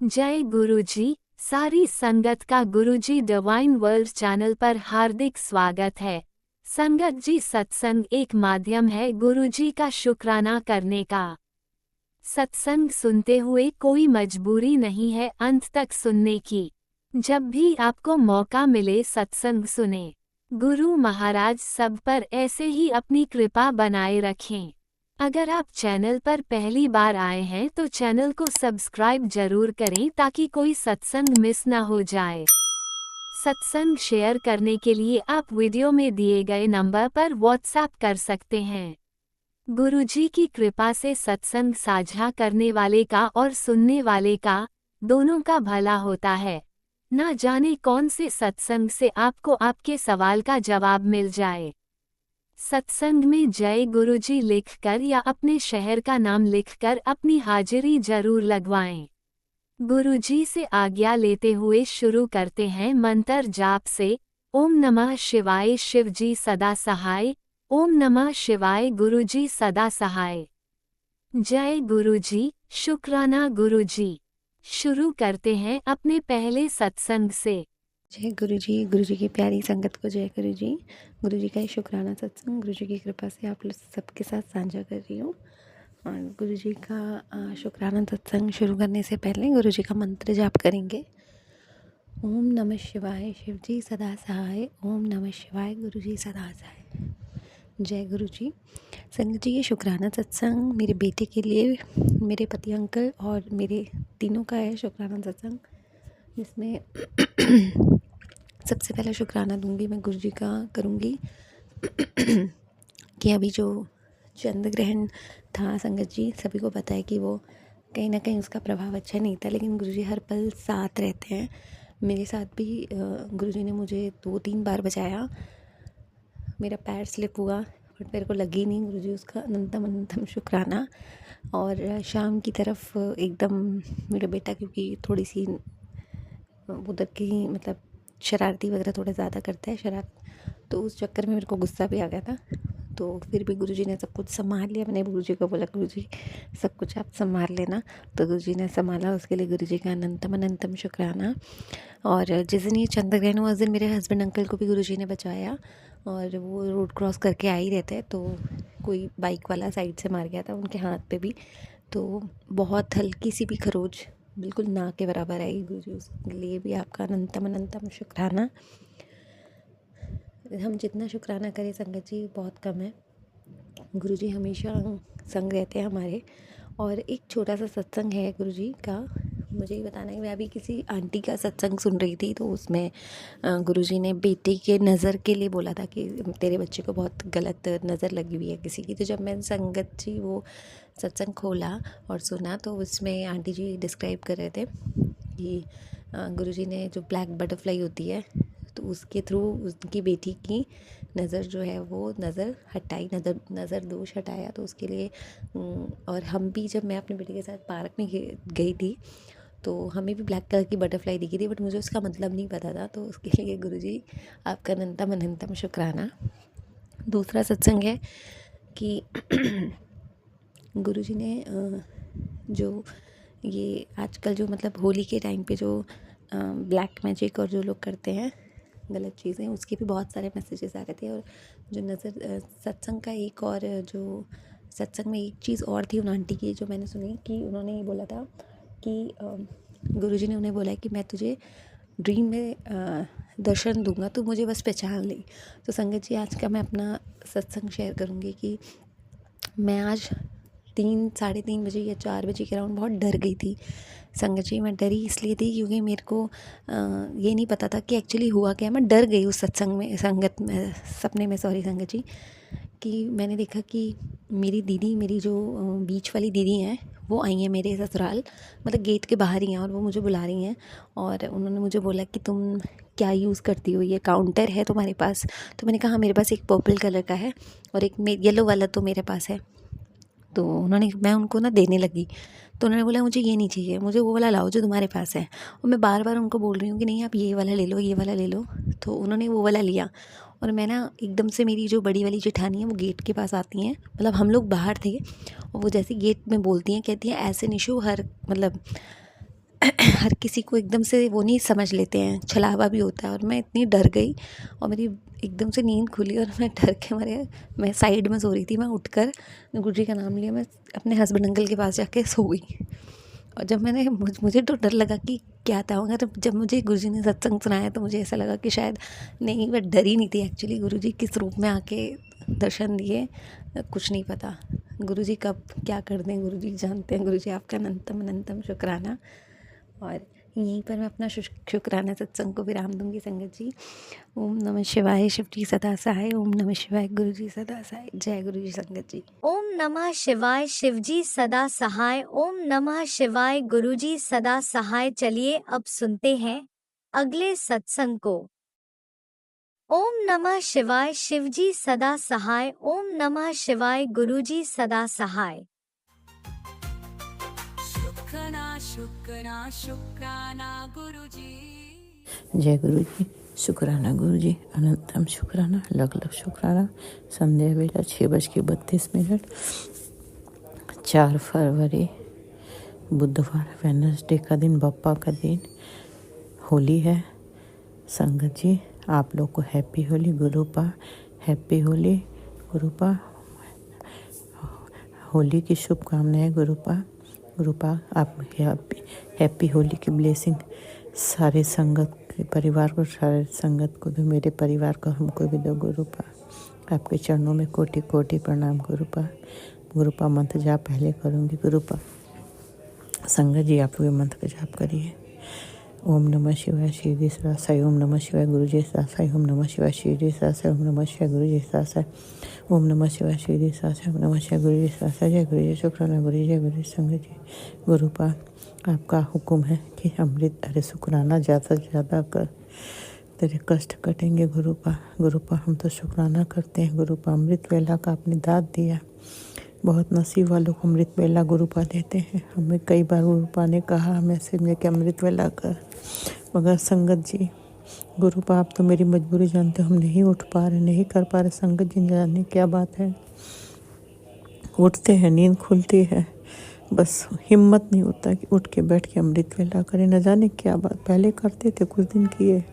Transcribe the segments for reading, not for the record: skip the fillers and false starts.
जय गुरुजी। सारी संगत का गुरुजी डिवाइन वर्ल्ड चैनल पर हार्दिक स्वागत है। संगत जी, सत्संग एक माध्यम है गुरुजी का शुक्राना करने का। सत्संग सुनते हुए कोई मजबूरी नहीं है अंत तक सुनने की। जब भी आपको मौका मिले सत्संग सुने। गुरु महाराज सब पर ऐसे ही अपनी कृपा बनाए रखें। अगर आप चैनल पर पहली बार आए हैं तो चैनल को सब्सक्राइब जरूर करें ताकि कोई सत्संग मिस ना हो जाए। सत्संग शेयर करने के लिए आप वीडियो में दिए गए नंबर पर व्हाट्सएप कर सकते हैं। गुरुजी की कृपा से सत्संग साझा करने वाले का और सुनने वाले का, दोनों का भला होता है। ना जाने कौन से सत्संग से आपको आपके सवाल का जवाब मिल जाए। सत्संग में जय गुरुजी लिखकर या अपने शहर का नाम लिखकर अपनी हाजिरी जरूर लगवाएं। गुरुजी से आज्ञा लेते हुए शुरू करते हैं मंत्र जाप से। ओम नमः शिवाय शिवजी सदा सहाय। ओम नमः शिवाय गुरुजी सदा सहाय। जय गुरुजी, शुक्राना गुरुजी। शुरू करते हैं अपने पहले सत्संग से। जय गुरु जी की प्यारी संगत को जय गुरु जी का ही शुक्राना सत्संग गुरु जी की कृपा से आप लोग सबके साथ साझा कर रही हूँ। और गुरु जी का शुक्राना सत्संग शुरू करने से पहले गुरु जी का मंत्र जाप करेंगे। ओम नमः शिवाय शिव जी सदा सहाय। ओम नमः शिवाय गुरु जी सदा सहाय। जय गुरु जी। संगत जी, ये शुक्राना सत्संग मेरे बेटे के लिए, मेरे पति अंकल और मेरे तीनों का है शुक्राना सत्संग, जिसमें सबसे पहले शुक्राना दूंगी मैं गुरु जी का करूंगी कि अभी जो चंद्र ग्रहण था संगत जी, सभी को पता है कि वो कहीं ना कहीं उसका प्रभाव अच्छा नहीं था, लेकिन गुरु जी हर पल साथ रहते हैं। मेरे साथ भी गुरु जी ने मुझे 2-3 बार बचाया। मेरा पैर स्लिप हुआ बट मेरे को लगी नहीं। गुरु जी उसका अनंतम अनंतम शुक्राना। और शाम की तरफ एकदम मेरा बेटा, क्योंकि थोड़ी सी उधर की मतलब शरारती वगैरह थोड़ा ज़्यादा करता है शरारत, तो उस चक्कर में मेरे को गुस्सा भी आ गया था। तो फिर भी गुरुजी ने सब कुछ संभाल लिया। मैंने गुरुजी को बोला, गुरुजी सब कुछ आप संभाल लेना, तो गुरुजी ने संभाला। उसके लिए गुरुजी का अनंतम अनंतम शुक्राना। और जिस दिन ये चंद्र ग्रहण हुआ उस दिन मेरे हस्बैंड अंकल को भी गुरुजी ने बचाया। और वो रोड क्रॉस करके आ ही रहते हैं, तो कोई बाइक वाला साइड से मार गया था उनके हाथ पे भी, तो बहुत हल्की सी भी खरोच बिल्कुल ना के बराबर आई। गुरुजी उसके लिए भी आपका अनंतम अनंतम शुक्राना। हम जितना शुक्राना करें संगत जी बहुत कम है। गुरुजी हमेशा संग रहते हैं हमारे। और एक छोटा सा सत्संग है गुरुजी का, मुझे ये बताना है। मैं अभी किसी आंटी का सत्संग सुन रही थी, तो उसमें गुरुजी ने बेटे के नज़र के लिए बोला था कि तेरे बच्चे को बहुत गलत नज़र लगी हुई है किसी की। तो जब मैंने संगत जी वो सत्संग खोला और सुना, तो उसमें आंटी जी डिस्क्राइब कर रहे थे कि गुरुजी ने जो ब्लैक बटरफ्लाई होती है, तो उसके थ्रू उसकी बेटी की नज़र जो है वो नज़र हटाई, नज़र दोष हटाया। तो उसके लिए और हम भी, जब मैं अपने बेटे के साथ पार्क में गई थी, तो हमें भी ब्लैक कलर की बटरफ्लाई दिखी थी, बट मुझे उसका मतलब नहीं पता था। तो उसके लिए गुरुजी आपका अनंतम अनंतम शुक्राना। दूसरा सत्संग है कि गुरुजी ने जो ये आजकल जो मतलब होली के टाइम पे जो ब्लैक मैजिक और जो लोग करते हैं गलत चीज़ें, उसके भी बहुत सारे मैसेजेस आ रहे थे। और जो नज़र सत्संग का एक और जो सत्संग में एक चीज़ और थी उन आंटी की जो मैंने सुनी, कि उन्होंने ये बोला था कि गुरुजी ने उन्हें बोला है कि मैं तुझे ड्रीम में दर्शन दूंगा, तो मुझे बस पहचान ली। तो संगत जी, आज का मैं अपना सत्संग शेयर करूँगी कि मैं आज 3-3:30 बजे या 4 बजे के अराउंड बहुत डर गई थी संगत जी। मैं डरी इसलिए थी क्योंकि मेरे को ये नहीं पता था कि एक्चुअली हुआ क्या। मैं डर गई उस सत्संग में, संगत में, सपने में, सॉरी संगत जी, कि मैंने देखा कि मेरी दीदी, मेरी जो बीच वाली दीदी हैं, वो आई हैं मेरे ससुराल, मतलब गेट के बाहर ही हैं, और वो मुझे बुला रही हैं। और उन्होंने मुझे बोला कि तुम क्या यूज़ करती हो, ये काउंटर है तुम्हारे पास? तो मैंने कहा हाँ, मेरे पास एक पर्पल कलर का है और एक येलो वाला तो मेरे पास है। तो मैं उनको ना देने लगी, तो उन्होंने बोला मुझे ये नहीं चाहिए, मुझे वो वाला लाओ जो तुम्हारे पास है। और मैं बार बार उनको बोल रही हूँ कि नहीं, आप ये वाला ले लो, ये वाला ले लो। तो उन्होंने वो वाला लिया। और मैं ना एकदम से, मेरी जो बड़ी वाली जेठानी है वो गेट के पास आती हैं, मतलब हम लोग बाहर थे, और वो जैसे गेट में बोलती हैं, कहती हैं ऐसे निशु, हर मतलब हर किसी को एकदम से वो नहीं समझ लेते हैं, छलावा भी होता है। और मैं इतनी डर गई और मेरी एकदम से नींद खुली और मैं डर के मारे, मैं साइड में सो रही थी, मैं उठकर गुरुजी का नाम लिया, मैं अपने हस्बैंड अंकल के पास जाके सो गई। और जब मैंने मुझे तो डर लगा कि क्या था होगा, तो जब मुझे गुरुजी ने सत्संग सुनाया तो मुझे ऐसा लगा कि शायद नहीं, मैं डरी नहीं थी एक्चुअली। गुरुजी किस रूप में आके दर्शन दिए कुछ नहीं पता। गुरुजी कब क्या कर दें गुरुजी जानते हैं। गुरुजी आपका अनंतम अनंतम शुक्राना। और यहीं पर मैं अपना शुक्राना सत्संग को विराम दूंगी संगत जी। ओम नमः शिवाय, शिव जी सदा सहाय। ओम नमः शिवाय, गुरु जी सदा सहाय। जय गुरु जी संगत जी। ओम नमः शिवाय, शिवजी सदा सहाय। ओम नमः शिवाय, गुरुजी सदा सहाय। चलिए अब सुनते हैं अगले सत्संग को। ओम नमः शिवाय, शिवजी सदा सहाय। ओम नमः शिवाय, गुरुजी सदा सहाय। शुक्राना गुरुजी। जय गुरुजी, शुक्राना गुरुजी, अनंतम शुक्राना, लख लख शुक्राना। संध्या वेला 6:32, 4 फरवरी बुधवार, वेडनेसडे का दिन, बप्पा का दिन, होली है। संगत जी आप लोग को हैप्पी होली गुरुपा, हैप्पी होली गुरुपा, होली की शुभकामनाएं गुरुपा। गुरुपा आप हैप्पी होली की ब्लेसिंग सारे संगत के परिवार को, सारे संगत को दो, मेरे परिवार को, हमको भी दो गुरुपा। आपके चरणों में कोटि कोटि प्रणाम गुरुपा। गुरुपा मंत्र जाप पहले करूँगी गुरुपा। संगत जी आप लोग मंत्र का जाप करिए। ओम नमः शिवाय, शिरडी सदासाई। ओम नमः शिवाय, गुरुजी सदासाई। ओम नमः शिवाय, शिरडी सदासाई। ओम नमः शिवाय, गुरुजी सदासाई। ओम नमः शिवाय, शिरडी सदासाई। ओम नमः शिवाय, गुरुजी सदासाई। जय गुरुजी, शुक्राना गुरुजी, जय गुरुजी संगत जी। गुरुपा आपका हुक्म है कि अमृत अरे शुक्राना ज़्यादा से ज़्यादा कर, तेरे कष्ट कटेंगे गुरुपा। गुरुपा हम तो शुक्राना करते हैं गुरुपा। अमृत वेला का आपने दाद दिया, बहुत नसीब वालों को अमृत वेला गुरुपा देते हैं। हमें कई बार गुरुपा ने कहा मैसेज में कि अमृत वेला कर, मगर संगत जी गुरुपा आप तो मेरी मजबूरी जानते हो, हम नहीं उठ पा रहे, नहीं कर पा रहे। संगत जी जाने क्या बात है, उठते हैं नींद खुलती है, बस हिम्मत नहीं होता कि उठ के बैठ के अमृत वेला करें। न जाने क्या बात, पहले करते थे, कुछ दिन किए,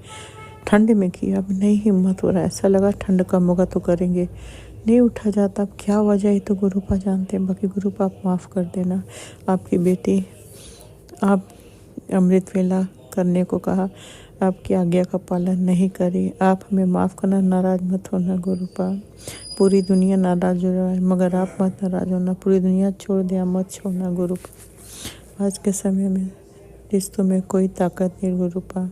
ठंड में किया, अब नहीं हिम्मत हो रहा। ऐसा लगा ठंड कम होगा तो करेंगे, नहीं उठा जाता। अब क्या वजह है तो गुरुपा जानते हैं। बाकी गुरुपा आप माफ़ कर देना। आपकी बेटी आप अमृत वेला करने को कहा, आपकी आज्ञा का पालन नहीं करी, आप हमें माफ़ करना, नाराज़ मत होना गुरुपा। पूरी दुनिया नाराज़ हो रहा है मगर आप मत नाराज़ होना। पूरी दुनिया छोड़ दिया, मत छोड़ना गुरुपा। आज के समय में रिश्तों में कोई ताकत नहीं गुरुपा।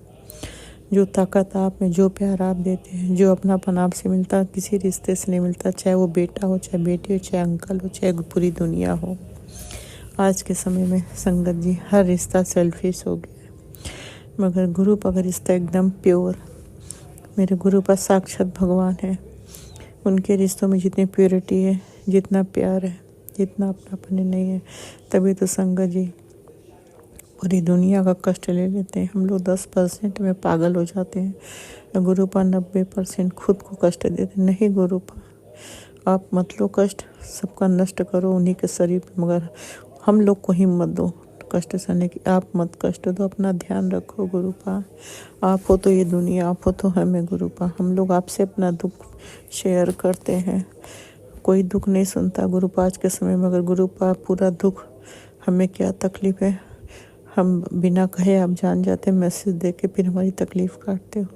जो ताकत आप में, जो प्यार आप देते हैं, जो अपनापन आपसे मिलता, किसी रिश्ते से नहीं मिलता। चाहे वो बेटा हो, चाहे बेटी हो, चाहे अंकल हो, चाहे पूरी दुनिया हो। आज के समय में संगत जी हर रिश्ता सेल्फिश हो गया, मगर गुरु का रिश्ता एकदम प्योर। मेरे गुरु पर साक्षात भगवान है। उनके रिश्तों में जितनी प्योरिटी है, जितना प्यार है, जितना अपनापन नहीं है, तभी तो संगत जी पूरी दुनिया का कष्ट ले लेते हैं। हम लोग 10% में पागल हो जाते हैं, गुरुपा 90% खुद को कष्ट देते। नहीं गुरुपा आप मत लो कष्ट, सबका नष्ट करो उन्हीं के शरीर पे, मगर हम लोग को हिम्मत दो कष्ट सहने की। आप मत कष्ट दो, अपना ध्यान रखो गुरुपा। आप हो तो ये दुनिया, आप हो तो हमें गुरुपा। हम लोग आपसे अपना दुख शेयर करते हैं, कोई दुख नहीं सुनता गुरुपा आज के समय में। मगर गुरुपा पूरा दुख, हमें क्या तकलीफ़ है हम बिना कहे आप जान जाते, मैसेज दे के फिर हमारी तकलीफ़ काटते हो,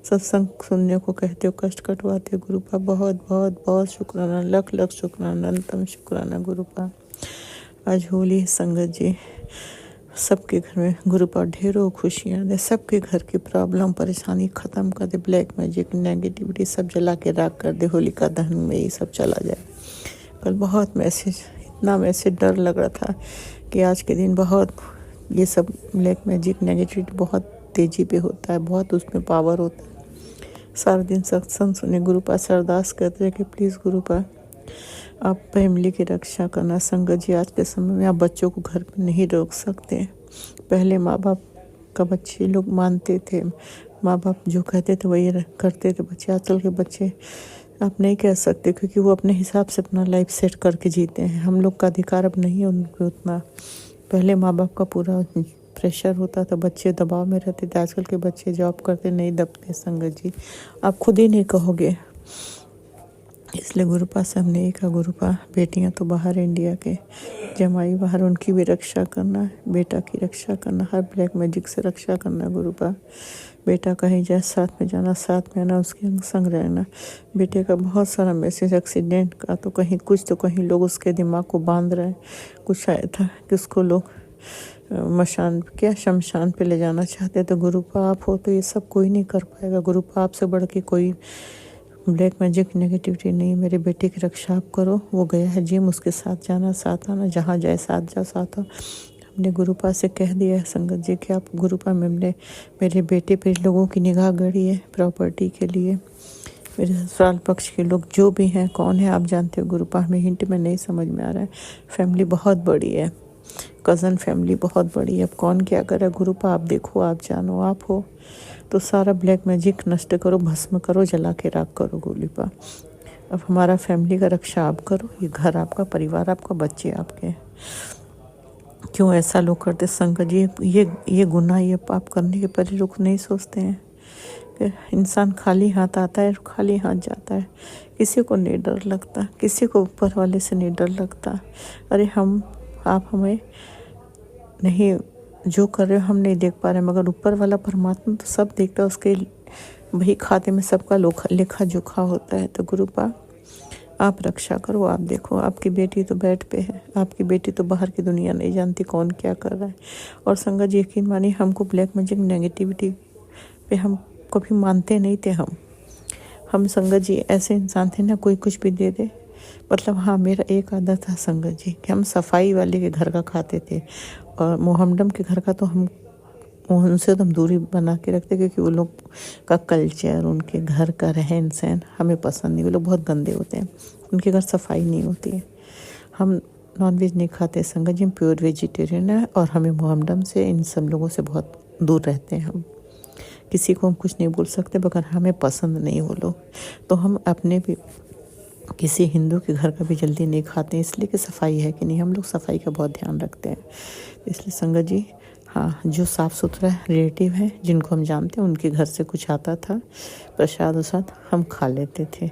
सत्संग सुनने को कहते हो, कष्ट कटवाते हो गुरुपा। बहुत बहुत बहुत शुक्राना, लख लख शुक्राना, अनंतम शुक्राना गुरुपा। आज होली संगत जी सबके घर में गुरुपा ढेरों खुशियाँ दे, सबके घर की प्रॉब्लम परेशानी ख़त्म कर दे, ब्लैक मैजिक नेगेटिविटी सब जला के राख कर दे, होलिका दहन में ये सब चला जाए। कल बहुत मैसेज, इतना मैसेज डर लग रहा था कि आज के दिन बहुत ये सब ब्लैक मैजिक नेगेटिविटी बहुत तेज़ी पे होता है, बहुत उसमें पावर होता है। सारा दिन सत्संग सुने गुरुपा से अरदास करते हैं कि प्लीज़ गुरुपा आप फैमिली की रक्षा करना। संगत जी आज के समय में आप बच्चों को घर पे नहीं रोक सकते। पहले माँ बाप का बच्चे लोग मानते थे, माँ बाप जो कहते थे वही करते थे बच्चे। आजकल के बच्चे आप नहीं कह सकते, क्योंकि वो अपने हिसाब से अपना लाइफ सेट करके जीते हैं। हम लोग का अधिकार अब नहीं है उनको उतना। पहले माँ बाप का पूरा प्रेशर होता था, बच्चे दबाव में रहते थे। आजकल के बच्चे जॉब करते नहीं दबते संगत जी, आप खुद ही नहीं कहोगे। इसलिए गुरुपा से हमने यही कहा, गुरुपा बेटियां तो बाहर इंडिया के, जमाई बाहर, उनकी भी रक्षा करना है, बेटा की रक्षा करना, हर ब्लैक मैजिक से रक्षा करना। गुरुपा बेटा कहीं जाए साथ में जाना, साथ में आना, उसके संग रहना। बेटे का बहुत सारा मैसेज एक्सीडेंट का, तो कहीं लोग उसके दिमाग को बांध रहे हैं। कुछ आया था कि उसको लोग शमशान पे ले जाना चाहते। तो गुरुपा आप हो तो ये सब कोई नहीं कर पाएगा। गुरुपा आपसे बढ़ के कोई ब्लैक मैजिक नेगेटिविटी नहीं। मेरे बेटे की रक्षा आप करो। वो गया है जिम, उसके साथ जाना, साथ आना, जहाँ जाए साथ जाओ, साथ आओ। हमने गुरुपा से कह दिया है संगत जी कि आप गुरुपा में मेरे बेटे पे लोगों की निगाह गड़ी है प्रॉपर्टी के लिए। मेरे ससुराल पक्ष के लोग जो भी हैं, कौन है आप जानते हो। गुरुपा हमें हिंट में नहीं समझ में आ रहा है। फैमिली बहुत बड़ी है, कज़न फैमिली बहुत बड़ी है। अब कौन क्या करे। गुरुपा आप देखो, आप जानो, आप हो तो सारा ब्लैक मैजिक नष्ट करो, भस्म करो, जला के राख करो। गुरुपा अब हमारा फैमिली का रक्षा आप करो। ये घर आपका, परिवार आपका, बच्चे आपके। क्यों ऐसा लोग करते संगत जी। ये गुनाह, ये पाप करने के पहले लोग नहीं सोचते हैं कि इंसान खाली हाथ आता है, खाली हाथ जाता है। किसी को नहीं डर लगता, किसी को ऊपर वाले से नहीं डर लगता। अरे आप हमें नहीं, जो कर रहे हो हम नहीं देख पा रहे, मगर ऊपर वाला परमात्मा तो सब देखता है। उसके वही खाते में सबका लेखा जोखा होता है। तो गुरुपा आप रक्षा करो। आप देखो, आपकी बेटी तो बेड पे है, आपकी बेटी तो बाहर की दुनिया नहीं जानती कौन क्या कर रहा है। और संगत जी यकीन मानिए, हमको ब्लैक मैजिक नेगेटिविटी पे हम कभी मानते नहीं थे। हम संगत जी ऐसे इंसान थे ना, कोई कुछ भी दे दे। मतलब हाँ, मेरा एक आदत था संगत जी कि हम सफाई वाले के घर का खाते थे, और मोहम्मदम के घर का तो उनसे तो हम दूरी बना के रखते, क्योंकि वो लोग का कल्चर, उनके घर का रहन सहन हमें पसंद नहीं। वो लोग बहुत गंदे होते हैं, उनके घर सफाई नहीं होती है। हम नॉनवेज नहीं खाते संगत जी, हम प्योर वेजिटेरियन है, और हमें मोहम्मदम से, इन सब लोगों से बहुत दूर रहते हैं। हम किसी को हम कुछ नहीं बोल सकते, मगर हमें पसंद नहीं वो लोग। तो हम अपने भी किसी हिंदू के घर का भी जल्दी नहीं खाते, इसलिए कि सफाई है कि नहीं। हम लोग सफाई का बहुत ध्यान रखते हैं। इसलिए संगत जी हाँ, जो साफ़ सुथरा रिलेटिव है, जिनको हम जानते हैं, उनके घर से कुछ आता था प्रसाद वसाद, हम खा लेते थे।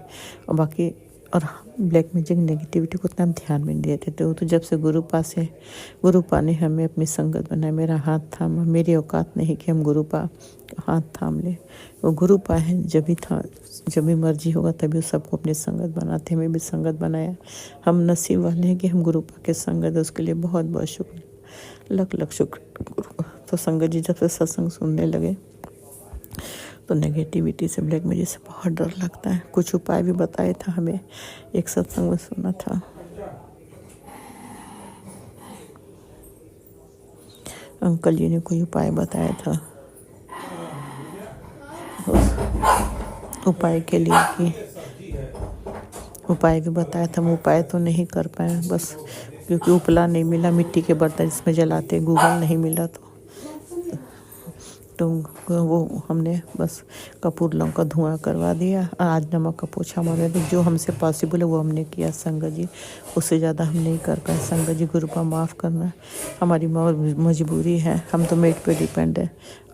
और बाकी और ब्लैक मैजिक नेगेटिविटी को उतना हम ध्यान में नहीं देते थे। वो तो जब से गुरुपा ने हमें अपनी संगत बनाया, मेरा हाथ थामा। मेरी औकात नहीं कि हम गुरुपा हाथ थाम ले। वो गुरुपा है, जब भी मर्जी होगा तभी वो सबको अपनी संगत बनाते। हमें भी संगत बनाया। हम नसीब वाले हैं कि हम गुरुपा के संगत है। उसके लिए बहुत बहुत शुक्र, लख शुक्र गुरुपा। तो संगत जी जब से सत्संग सुनने लगे तो नेगेटिविटी से, ब्लैक मैजिक से बहुत डर लगता है। कुछ उपाय भी बताया था हमें, एक सत्संग में सुना था। अंकल जी ने कोई उपाय बताया था उपाय के लिए, कि उपाय भी बताया था। हम उपाय तो नहीं कर पाए, बस क्योंकि उपला नहीं मिला, मिट्टी के बर्तन इसमें जलाते, गूगल नहीं मिला, तो वो हमने बस कपूर लौंग का धुआं करवा दिया। आज नमक का पोछा मार दिया। जो हमसे पॉसिबल है वो हमने किया संगत जी, उससे ज़्यादा हम नहीं कर पाए। संगत जी गुरुपा माफ़ करना, हमारी मजबूरी है। हम तो मेड पे डिपेंड है।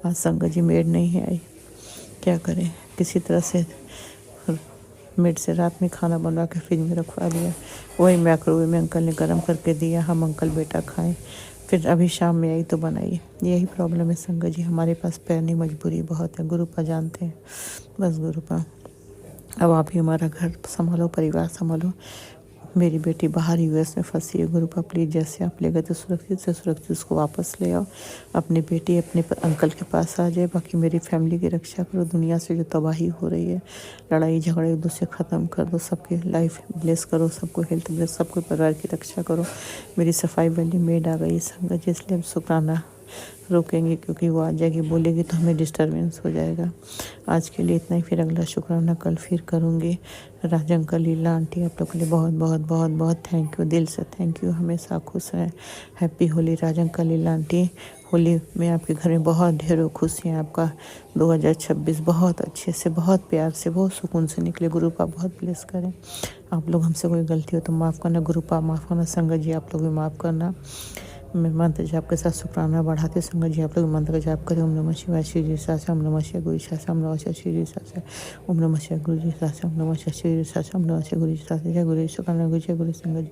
आज संगत जी मेड नहीं है आई, क्या करें। किसी तरह से मेड से रात में खाना बनवा के फ्रिज में रखवा दिया, वही माइक्रोवेव में अंकल ने गर्म करके दिया। हम अंकल बेटा खाएं, फिर अभी शाम में आई तो बनाई। यही प्रॉब्लम है संगत जी, हमारे पास पैरनी मजबूरी बहुत है। गुरुपा जानते हैं, बस गुरुपा अब आप ही हमारा घर संभालो, परिवार संभालो। मेरी बेटी बाहर यूएस में फंसी है। गुरुपा प्लीज़, जैसे आप ले गए तो सुरक्षित से सुरक्षित उसको वापस ले आओ। अपनी बेटी अपने अंकल के पास आ जाए। बाकी मेरी फैमिली की रक्षा करो। दुनिया से जो तबाही हो रही है, लड़ाई झगड़े एक दूसरे ख़त्म कर दो। सबकी लाइफ ब्लेस करो, सबको हेल्थ ब्लेस, सबको परिवार की रक्षा करो। मेरी सफाई वाली मेड आ गई संगत जी, इसलिए हम शुक्राना रोकेंगे, क्योंकि वो आ जाएगी, बोलेगी तो हमें डिस्टर्बेंस हो जाएगा। आज के लिए इतना ही, फिर अगला शुक्राना कल फिर करूँगी। राज अंकल, लीला आंटी, आप लोग के लिए बहुत बहुत बहुत बहुत थैंक यू, दिल से थैंक यू। हमेशा खुश रहें। हैप्पी होली राज अंकल, लीला आंटी। होली में आपके घर में बहुत ढेरों खुशियाँ। आपका 2026 बहुत अच्छे से, बहुत प्यार से, बहुत सुकून से निकले। गुरुपा बहुत ब्लेस करें। आप लोग हमसे कोई गलती हो तो माफ़ करना। गुरुपा माफ़ करना। संगत जी आप लोग भी माफ़ करना। मैं मंत्र जाप के साथ शुक्राना बढ़ाते संगत जी आप लोग मंत्र का जाप करें। ओम नमः शिवाय श्री जी सासा, ओम नमः शिवाय गुरु सासा, ओम नमः शिवाय श्री जी सासा, ओम नमः शिवाय गुरु जी सासा, ओम नमः शिवाय श्री जी सासा, ओम नमः शिवाय गुरु जी सासा। जय गुरु जी शुक्राना गुरु, जय गुरु संगत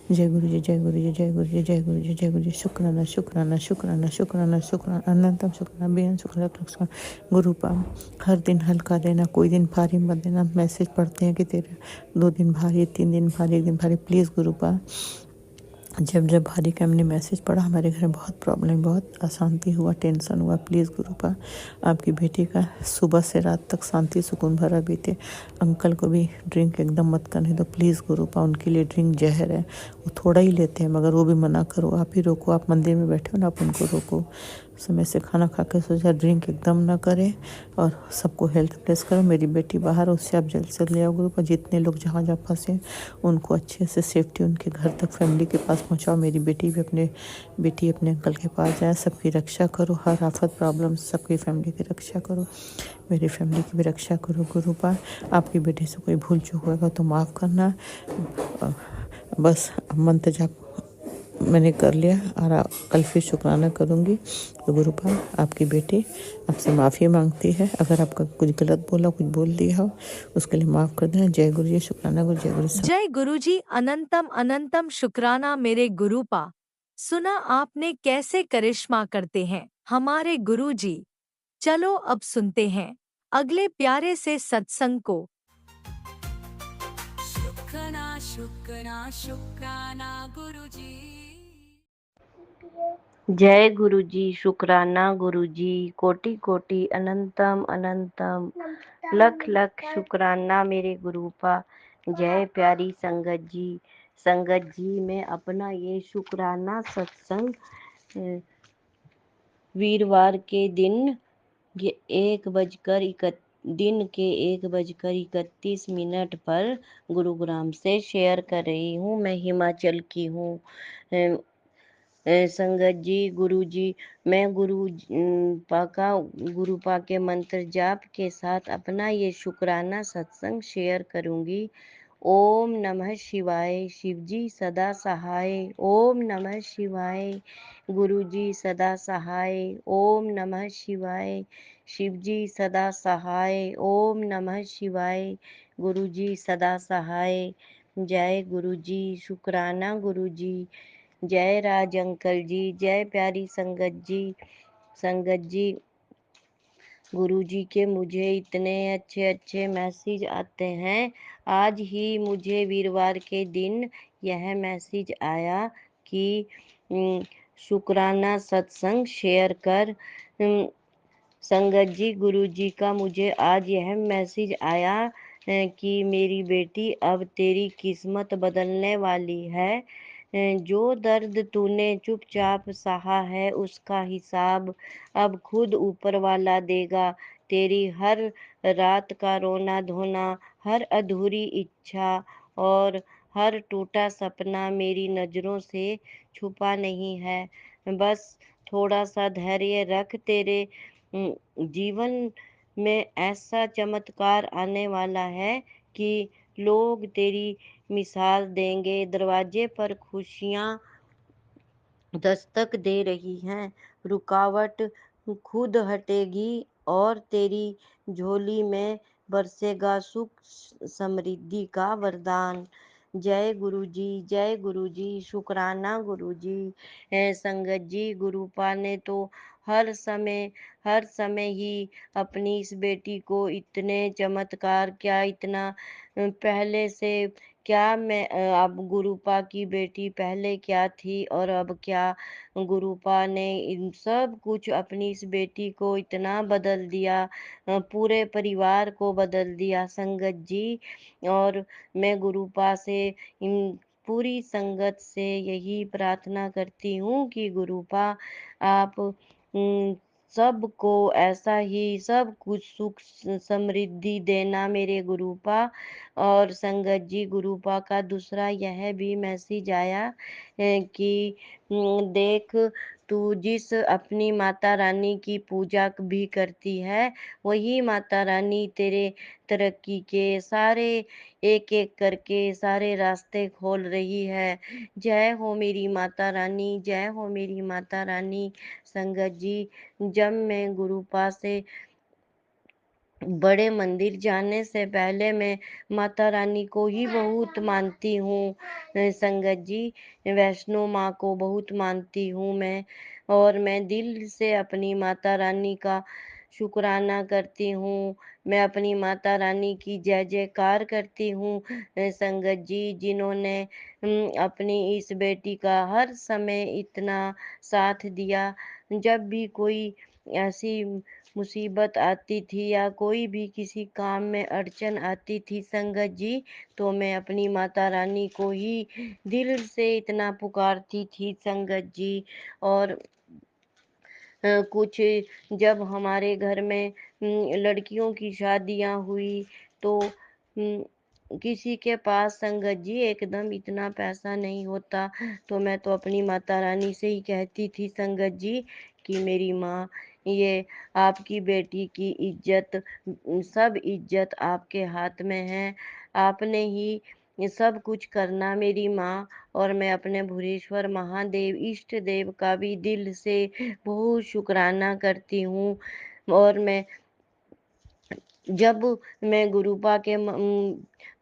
जी, जय गुरु जी, जय गुरु जी, जय गुरु जी, जय गुरु जी, जय गुरु जी। शुक्राना शुक्राना शुक्राना शुक्राना शुक्राना अनंतम शुक्राना बेअंत शुक्राना गुरु पाम। हर दिन हल्का देना, कोई दिन भारी मत देना। मैसेज पढ़ते हैं कि तेरे 2 दिन भारी, 3 दिन भारी, 1 दिन भारी। प्लीज़ गुरु पा, जब जब भारी का हमने मैसेज पढ़ा हमारे घर में बहुत प्रॉब्लम, बहुत अशांति हुआ, टेंशन हुआ। प्लीज़ गुरुपा आपकी बेटी का सुबह से रात तक शांति सुकून भरा बीते। अंकल को भी ड्रिंक एकदम मत करने दो प्लीज़ गुरुपा, उनके लिए ड्रिंक जहर है, वो थोड़ा ही लेते हैं मगर वो भी मना करो, आप ही रोको। आप मंदिर में बैठे हो ना, आप उनको रोको। समय से खाना खा के सो जाए, ड्रिंक एकदम ना करें और सबको हेल्थ प्लेस करो। मेरी बेटी बाहर, उससे आप जल्द से ले आओ ग्रुप। जितने लोग जहाँ जहाँ फंसे हैं उनको अच्छे से सेफ्टी उनके घर तक फैमिली के पास पहुँचाओ। मेरी बेटी भी अपने अंकल के पास जाए। सबकी रक्षा करो, हर आफत प्रॉब्लम सबकी फैमिली की रक्षा करो, मेरी फैमिली की भी रक्षा करो गुरुपा। आपकी बेटी से कोई भूल चूक होगा तो माफ़ करना। बस मंत्र जाप मैंने कर लिया और कल फिर शुक्राना करूँगी। तो गुरुपा आपकी बेटी आपसे माफ़ी मांगती है, अगर आपका कुछ गलत बोला, कुछ बोल दिया हो उसके लिए माफ़ कर देना। जय गुरु जी, शुक्राना गुरु, जय गुरु। जय गुरुजी, अनंतम अनंतम शुक्राना मेरे गुरुपा। सुना आपने कैसे करिश्मा करते हैं हमारे गुरुजी। चलो अब सुनते हैं अगले प्यारे से सत्संग को। शुक्राना शुक्राना शुक्राना गुरुजी। जय गुरुजी, शुक्राना गुरुजी, कोटि कोटि अनंतम अनंतम लख लख शुक्राना मेरे गुरुपा। जय प्यारी संगत जी मैं अपना ये शुक्राना सत्संग वीरवार के दिन 1:31 पर गुरुग्राम से शेयर कर रही हूँ। मैं हिमाचल की हूँ। संगत जी, गुरु जी, मैं गुरुपा के मंत्र जाप के साथ अपना ये शुक्राना सत्संग शेयर करूंगी। ओम नमः शिवाय, शिवजी सदा सहाय। ओम नमः शिवाय, गुरुजी सदा सहाय। ओम नमः शिवाय, शिवजी सदा सहाय। ओम नमः शिवाय, गुरुजी सदा सहाय। जय गुरुजी, शुक्राना गुरुजी। जय राज अंकल जी, जय प्यारी संगत जी। गुरुजी के मुझे इतने अच्छे अच्छे मैसेज आते हैं। आज ही मुझे वीरवार के दिन यह मैसेज आया कि शुक्राना सत्संग शेयर कर। संगत जी, गुरुजी का मुझे आज यह मैसेज आया कि मेरी बेटी अब तेरी किस्मत बदलने वाली है। जो दर्द तूने चुपचाप सहा है उसका हिसाब अब खुद ऊपर वाला देगा। तेरी हर रात का रोना धोना, हर अधूरी इच्छा और हर टूटा सपना मेरी नज़रों से छुपा नहीं है। बस थोड़ा सा धैर्य रख, तेरे जीवन में ऐसा चमत्कार आने वाला है कि लोग तेरी मिसाल देंगे। दरवाजे पर खुशियाँ दस्तक दे रही हैं, रुकावट खुद हटेगी और तेरी झोली में बरसेगा सुख समृद्धि का वरदान। जय गुरु जी, जय गुरु जी, शुक्राना गुरु जी। संगत जी, गुरुपा ने तो हर समय ही अपनी इस बेटी को इतने चमत्कार, क्या इतना पहले से क्या मैं अब गुरुपा की बेटी पहले क्या थी और अब क्या, गुरुपा ने इन सब कुछ अपनी इस बेटी को इतना बदल दिया, पूरे परिवार को बदल दिया संगत जी। और मैं गुरुपा से इन पूरी संगत से यही प्रार्थना करती हूँ कि गुरुपा आप सबको ऐसा ही सब कुछ सुख समृद्धि देना मेरे गुरुपा। और संगत जी, गुरुपा का दूसरा यह भी मैसेज आया कि देख तू जिस अपनी माता रानी की पूजा भी करती है, वही माता रानी तेरे तरक्की के सारे एक-एक करके सारे रास्ते खोल रही है। जय हो मेरी माता रानी, जय हो मेरी माता रानी। संगत जी, जब मैं गुरुपा से बड़े मंदिर जाने से पहले मैं माता रानी को ही बहुत मानती हूँ। संगत जी, वैष्णो माँ को बहुत मानती हूँ मैं, और मैं दिल से अपनी माता रानी का शुक्राना करती हूँ। मैं अपनी माता रानी की जय जयकार करती हूँ। संगत जी, जिन्होंने अपनी इस बेटी का हर समय इतना साथ दिया। जब भी कोई ऐसी मुसीबत आती थी या कोई भी किसी काम में अड़चन आती थी संगत जी, तो मैं अपनी माता रानी को ही दिल से इतना पुकारती थी संगत जी। और कुछ जब हमारे घर में लड़कियों की शादियाँ हुई तो किसी के पास संगत जी एकदम इतना पैसा नहीं होता, तो मैं तो अपनी माता रानी से ही कहती थी संगत जी कि मेरी माँ, ये आपकी बेटी की इज्जत, सब इज्जत आपके हाथ में है। आपने ही ये सब कुछ करना मेरी माँ। और मैं अपने भुरेश्वर महादेव इष्ट देव का भी दिल से बहुत शुक्राना करती हूँ। और मैं जब मैं गुरुपा के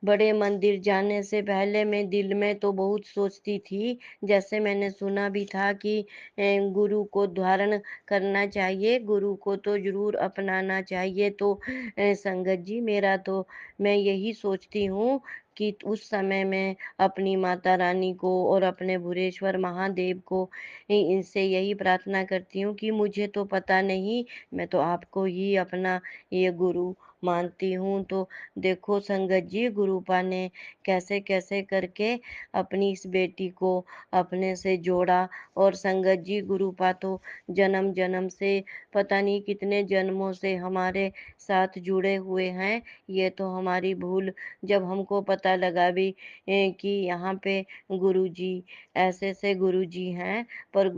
बड़े मंदिर जाने से पहले मैं दिल में तो बहुत सोचती थी, जैसे मैंने सुना भी था कि गुरु को धारण करना चाहिए, गुरु को तो ज़रूर अपनाना चाहिए। तो संगत जी, मेरा तो मैं यही सोचती हूँ कि उस समय मैं अपनी माता रानी को और अपने भुरेश्वर महादेव को इनसे यही प्रार्थना करती हूँ कि मुझे तो पता नहीं, मैं तो आपको ही अपना ये गुरु मानती हूँ। तो देखो संगत जी, गुरुपा ने कैसे-कैसे करके अपनी इस बेटी को अपने से जोड़ा। और संगत जी, गुरुपा तो जन्म-जन्म से, पता नहीं कितने जन्मों से हमारे साथ जुड़े हुए हैं। ये तो हमारी भूल, जब हमको पता लगा भी कि यहाँ पे गुरुजी, ऐसे-ऐसे गुरुजी हैं, पर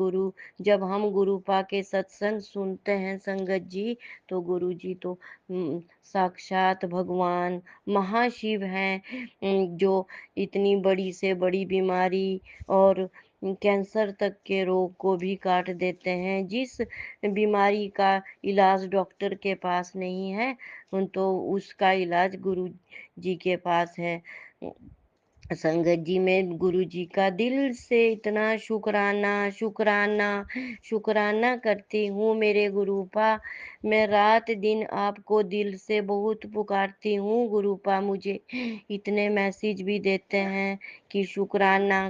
जब हम गुरुपा के सत्संग सुनते हैं संगत जी, तो गुरुजी तो साक्षात भगवान महाशिव हैं, जो इतनी बड़ी से बड़ी बीमारी और कैंसर तक के रोग को भी काट देते हैं। जिस बीमारी का इलाज डॉक्टर के पास नहीं है, तो उसका इलाज गुरु जी के पास है। संगत जी, मैं गुरु जी का दिल से इतना शुक्राना शुक्राना शुक्राना करती हूँ मेरे गुरुपा। मैं रात दिन आपको दिल से बहुत पुकारती हूँ गुरुपा। मुझे इतने मैसेज भी देते हैं कि शुक्राना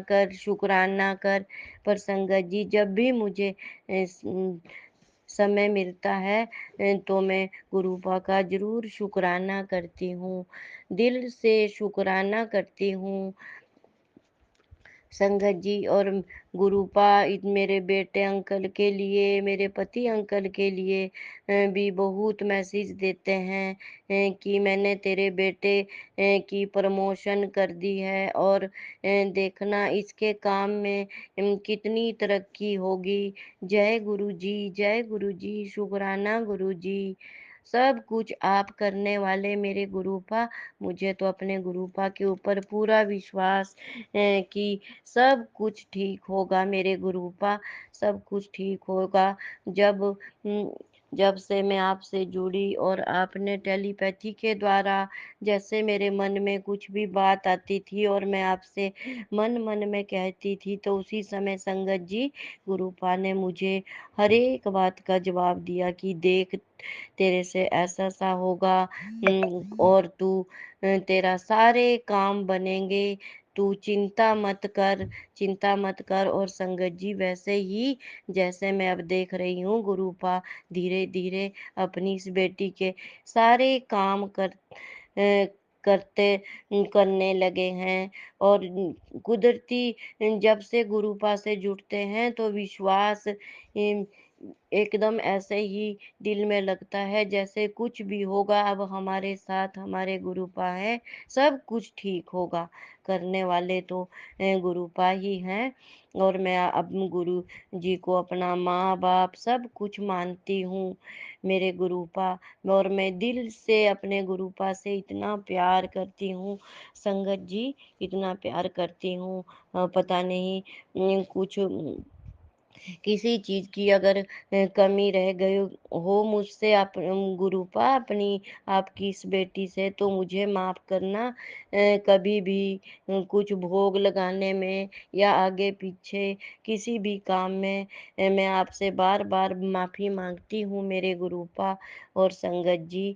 कर। पर संगत जी, जब भी मुझे समय मिलता है तो मैं गुरुपा का ज़रूर शुक्राना करती हूँ, दिल से शुक्राना करती हूँ संगत जी। और गुरुपा मेरे बेटे अंकल के लिए, मेरे पति अंकल के लिए भी बहुत मैसेज देते हैं कि मैंने तेरे बेटे की प्रमोशन कर दी है, और देखना इसके काम में कितनी तरक्की होगी। जय गुरु जी, जय गुरु जी, शुक्राना गुरु जी। सब कुछ आप करने वाले मेरे गुरुपा। मुझे तो अपने गुरुपा के ऊपर पूरा विश्वास है कि सब कुछ ठीक होगा मेरे गुरुपा, सब कुछ ठीक होगा। जब जब से मैं आपसे जुड़ी और आपने टेलीपैथी के द्वारा जैसे मेरे मन में कुछ भी बात आती थी और मैं आपसे मन-मन में कहती थी, तो उसी समय संगत जी, गुरुपा ने मुझे हर एक बात का जवाब दिया कि देख, तेरे से ऐसा-ऐसा होगा, और तेरा सारे काम बनेंगे, तू चिंता मत कर। और संगत जी, वैसे ही जैसे मैं अब देख रही हूँ, गुरुपा धीरे-धीरे अपनी इस बेटी के सारे काम करते करने लगे हैं। और कुदरती जब से गुरुपा से जुड़ते हैं तो विश्वास एकदम ऐसे ही दिल में लगता है जैसे कुछ भी होगा अब हमारे साथ हमारे गुरुपा है, सब कुछ ठीक होगा। करने वाले तो गुरुपा ही हैं और मैं अब गुरु जी को अपना माँ-बाप सब कुछ मानती हूँ, मेरे गुरुपा। और मैं दिल से अपने गुरुपा से इतना प्यार करती हूँ, संगत जी, इतना प्यार करती हूँ पता नहीं कुछ किसी चीज़ की अगर कमी रह गई हो मुझसे आप गुरुपा अपनी आपकी इस बेटी से तो मुझे माफ़ करना। कभी भी कुछ भोग लगाने में या आगे-पीछे किसी भी काम में मैं आपसे बार-बार माफ़ी माँगती हूँ मेरे गुरुपा और संगत जी।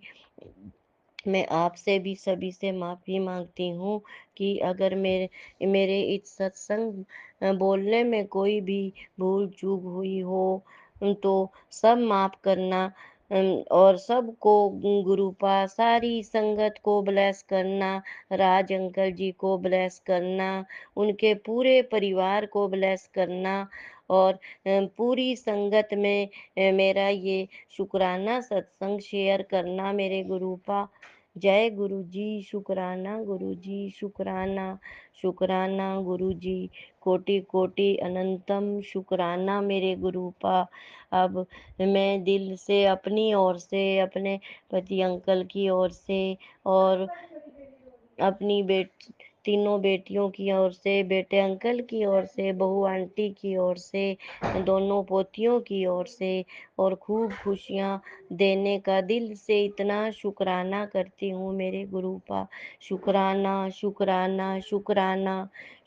मैं आपसे भी सभी से माफ़ी माँगती हूँ कि अगर मेरे मेरे इस सत्संग बोलने में कोई भी भूल-चूक हुई हो तो सब माफ़ करना और सबको गुरुपा सारी संगत को ब्लेस करना, राज अंकल जी को ब्लेस करना, उनके पूरे परिवार को ब्लेस करना और पूरी संगत में मेरा ये शुक्राना सत्संग शेयर करना मेरे गुरुपा। जय गुरु जी, शुक्राना गुरु जी, शुक्राना, शुक्राना गुरु जी, कोटि-कोटि अनंतम शुक्राना मेरे गुरुपा। अब मैं दिल से अपनी ओर से, अपने पति अंकल की ओर से और अपनी तीनों बेटियों की ओर से, बेटे अंकल की ओर से, बहू आंटी की ओर से, दोनों पोतियों की ओर से और खूब खुशियाँ देने का दिल से इतना शुक्राना करती हूँ मेरे गुरुपा। शुक्राना, शुक्राना, शुक्राना,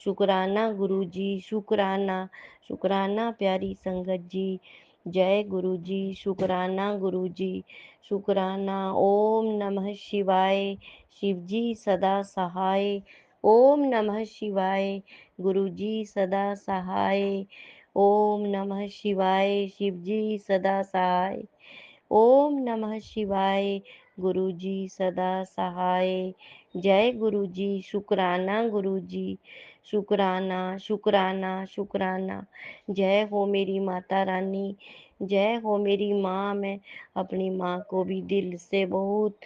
शुक्राना गुरु जी, शुक्राना, शुक्राना प्यारी संगत जी। जय गुरु जी, शुक्राना गुरु जी, शुक्राना। ओम नमः शिवाय। शिव जी सदा सहाय। ओम नमः शिवाय। गुरु जी सदा सहाय। ओम नमः शिवाय। शिव जी सदा सहाय। ओम नमः शिवाय। गुरु जी सदा सहाय। जय गुरु जी, शुक्राना गुरु जी, शुक्राना, शुक्राना, शुक्राना। जय हो मेरी माता रानी, जय हो मेरी माँ। मैं अपनी माँ को भी दिल से बहुत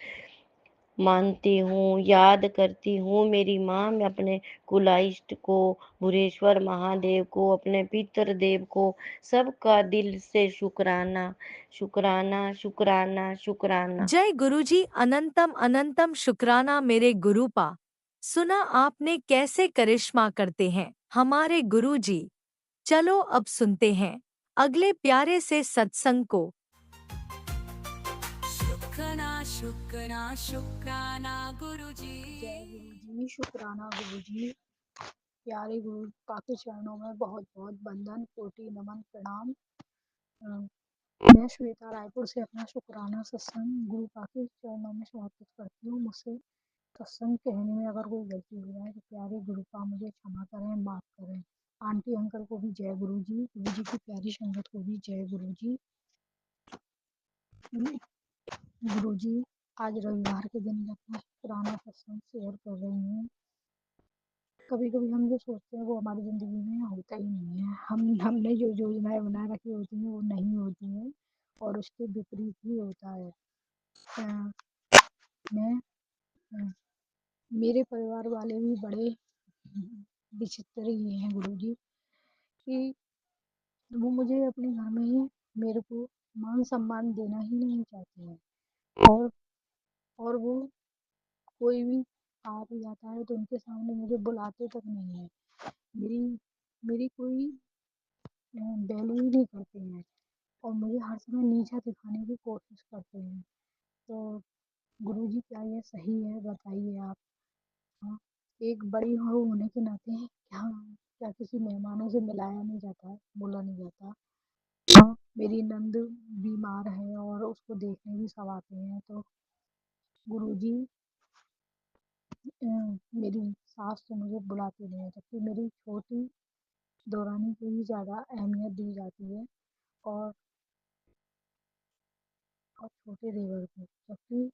मानती हूँ, याद करती हूँ मेरी माँ। मैं अपने कुलाइष्ट को, भुरेश्वर महादेव को, अपने पितृ देव को, सबका दिल से शुक्राना, शुक्राना, शुक्राना, शुक्राना। जय गुरुजी, अनंतम अनंतम शुक्राना मेरे गुरुपा। सुना आपने कैसे करिश्मा करते हैं हमारे गुरुजी। चलो अब सुनते हैं अगले प्यारे से सत्संग को। शुक्राना शुक्राना शुक्राना गुरुजी। जय गुरु जी, शुक्राना गुरु जी। प्यारे गुरु पाके चरणों में बहुत बहुत वंदन, कोटि नमन, प्रणाम। अ, मैं श्वेता रायपुर से अपना शुक्राना सत्संग गुरु पाके चरणों में समर्पित करती हूँ। मुझसे सत्संग कहने में अगर कोई गलती हो जाए तो प्यारे गुरु पा मुझे क्षमा करें, माफ करें। आंटी अंकल को भी जय गुरु जी की प्यारी संगत को भी जय गुरु जी। गुरु जी, आज रविवार के दिन मैं अपना शुक्राना सत्संग शेयर कर रही हूँ। कभी कभी हम जो सोचते हैं वो हमारी ज़िंदगी में होता ही नहीं है। हमने जो योजनाएं बना रखी होती हैं वो नहीं होती हैं और उसके विपरीत ही होता है। अ, मैं अ, मेरे परिवार वाले भी बड़े विचित्र ही हैं गुरुजी कि वो मुझे अपने घर में ही मेरे को मान सम्मान देना ही नहीं चाहते हैं और वो कोई भी आ भी जाता है तो उनके सामने मुझे बुलाते तक नहीं है। मेरी मेरी कोई वैल्यू ही नहीं करते हैं और मुझे हर समय नीचा दिखाने की कोशिश करते हैं। तो गुरुजी क्या ये सही है बताइए आप? हाँ, एक बड़ी बहू होने के नाते क्या क्या किसी मेहमानों से मिलाया नहीं जाता है, बोला नहीं जाता? हाँ, मेरी नंद बीमार है और उसको देखने भी सब आते हैं तो गुरुजी मेरी सास तो मुझे बुलाती नहीं है जबकि मेरी छोटी देवरानी को ही ज़्यादा अहमियत दी जाती है और छोटे देवर को। जबकि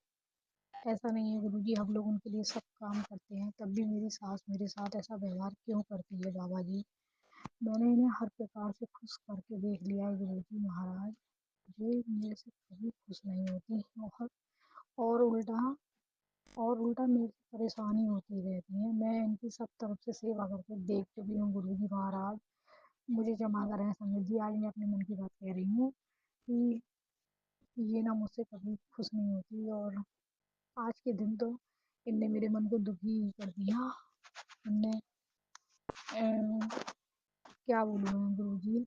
ऐसा नहीं है गुरुजी, हम लोग उनके लिए सब काम करते हैं तब भी मेरी सास मेरे साथ ऐसा व्यवहार क्यों करती है बाबा जी? मैंने इन्हें हर प्रकार से खुश करके देख लिया है गुरुजी महाराज, ये मेरे से कभी खुश नहीं होती और उल्टा और उल्टा मेरे से परेशानी होती रहती है। मैं इनकी सब तरफ से सेवा करके देख चुकी हूँ गुरुजी महाराज, मुझे क्षमा करें संगत जी, आज मैं अपने मन की बात कह रही हूँ कि ये ना मुझसे कभी खुश नहीं होती और आज के दिन तो इनने मेरे मन को दुखी कर दिया। इनने क्या बोलूँ मैं गुरुजी,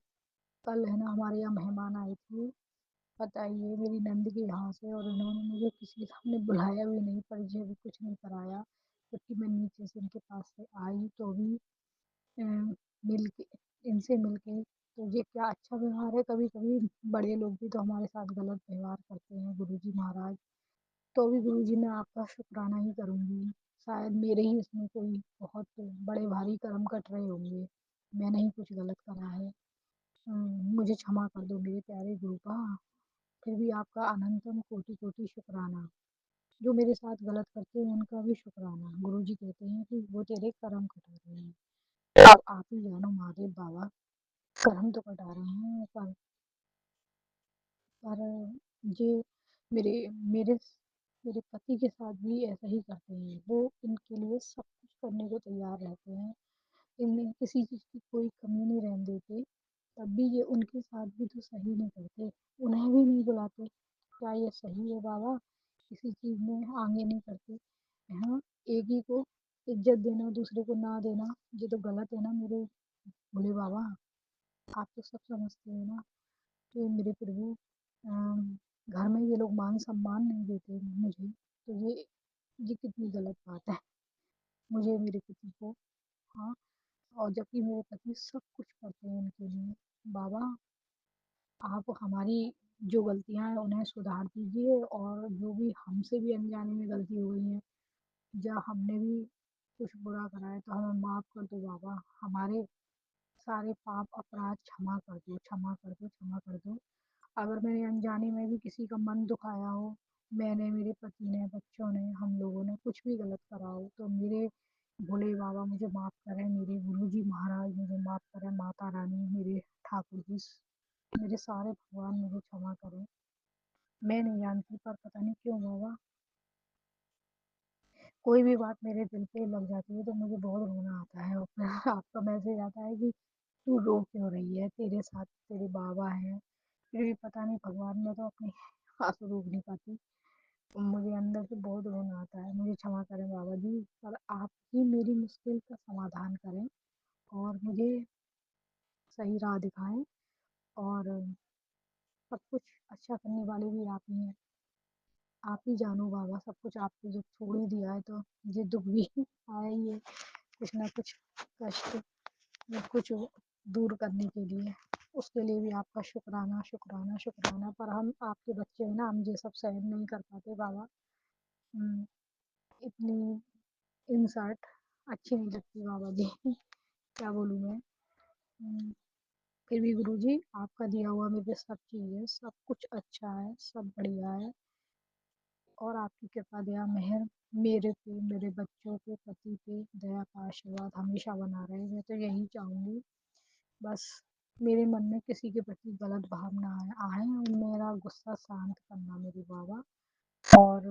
कल है ना हमारे यहाँ मेहमान आए थे, बताइए मेरी नंद के यहाँ से, और उन्होंने मुझे किसी के सामने बुलाया भी नहीं, परिचय भी कुछ नहीं कराया, जबकि मैं नीचे से इनके पास से आई तो भी मिल के इनसे मिल के, तो ये क्या अच्छा व्यवहार है। कभी कभी बड़े लोग भी तो हमारे साथ गलत व्यवहार करते हैं गुरुजी महाराज, तो भी गुरुजी मैं आपका शुक्राना ही करूँगी, शायद मेरे ही इसमें कोई बहुत बड़े भारी कर्म कट रहे होंगे, मैंने ही कुछ गलत करा है। मुझे क्षमा कर दो मेरे प्यारे गुरुपा, फिर भी आपका अनंतम कोटि कोटि शुक्राना। जो मेरे साथ गलत करते हैं उनका भी शुक्राना। गुरुजी कहते हैं कि वो तेरे कर्म कटा रहे हैं, अब आप ही जानो महादेव बाबा, कर्म तो कटा रहे हैं पर ये मेरे मेरे मेरे पति के साथ भी ऐसा ही करते हैं, वो इनके लिए सब कुछ करने को तैयार रहते हैं, इनमें किसी चीज़ की कोई कमी नहीं रहने देते, तब भी ये उनके साथ भी तो सही नहीं करते, उन्हें भी नहीं बुलाते। क्या ये सही है बाबा? किसी चीज़ में आगे नहीं करते। हाँ, एक ही को इज़्ज़त देना, दूसरे को ना देना, ये तो गलत है ना मेरे भोले बाबा, आप तो सब समझते हो ना। तो मेरे प्रभु, घर में ये लोग मान-सम्मान नहीं देते मुझे, तो ये कितनी गलत बात है। मुझे मेरे पति को, हाँ, और जबकि मेरे पति सब कुछ करते हैं इनके लिए। बाबा, आप हमारी जो गलतियाँ हैं उन्हें सुधार दीजिए, और जो भी हमसे भी अनजाने में गलती हो गई है या हमने भी कुछ बुरा करा है तो हमें माफ़ कर दो बाबा। हमारे सारे पाप अपराध क्षमा कर दो, क्षमा कर दो, क्षमा कर दो। अगर मैंने अनजाने में भी किसी का मन दुखाया हो, मैंने, मेरे पति ने, बच्चों ने, हम लोगों ने कुछ भी गलत करा हो, तो मेरे भोले बाबा मुझे माफ़ करें, मेरे गुरुजी महाराज मुझे माफ़ करें, माता रानी, मेरे ठाकुर जी, मेरे सारे भगवान मुझे क्षमा करें। मैं नहीं जानती पर पता नहीं क्यों बाबा, कोई भी बात मेरे दिल पे लग जाती है तो मुझे बहुत रोना आता है, और फिर आपका मैसेज आता है कि तू रो क्यों रही है, तेरे साथ तेरे बाबा हैं। फिर भी पता नहीं भगवान, मैं तो अपने आंसू रोक नहीं पाती, मुझे अंदर से बहुत रोना आता है। मुझे क्षमा करें बाबा जी, पर आप ही मेरी मुश्किल का समाधान करें और मुझे सही राह दिखाएं, और सब कुछ अच्छा करने वाले भी आप ही हैं। आप ही जानो बाबा, सब कुछ आपने जब छोड़ ही दिया है तो ये दुख भी आया ही है, कुछ ना कुछ कष्ट या कुछ दूर करने के लिए, उसके लिए भी आपका शुक्राना, शुक्राना, शुक्राना। पर हम आपके बच्चे हैं ना, हम ये सब सहन नहीं कर पाते बाबा। हम्म, इतनी इंसल्ट अच्छी नहीं लगती बाबा जी। क्या बोलूँ मैं। फिर भी गुरुजी आपका दिया हुआ मेरे पे सब चीज़ है, सब कुछ अच्छा है, सब बढ़िया है, और आपकी कृपा दया मेहर मेरे पे, मेरे बच्चों पे, पति पे दया का आशीर्वाद हमेशा बना रहे, मैं तो यही चाहूँगी। बस मेरे मन में किसी के प्रति गलत भावना आए और मेरा गुस्सा शांत करना मेरे बाबा, और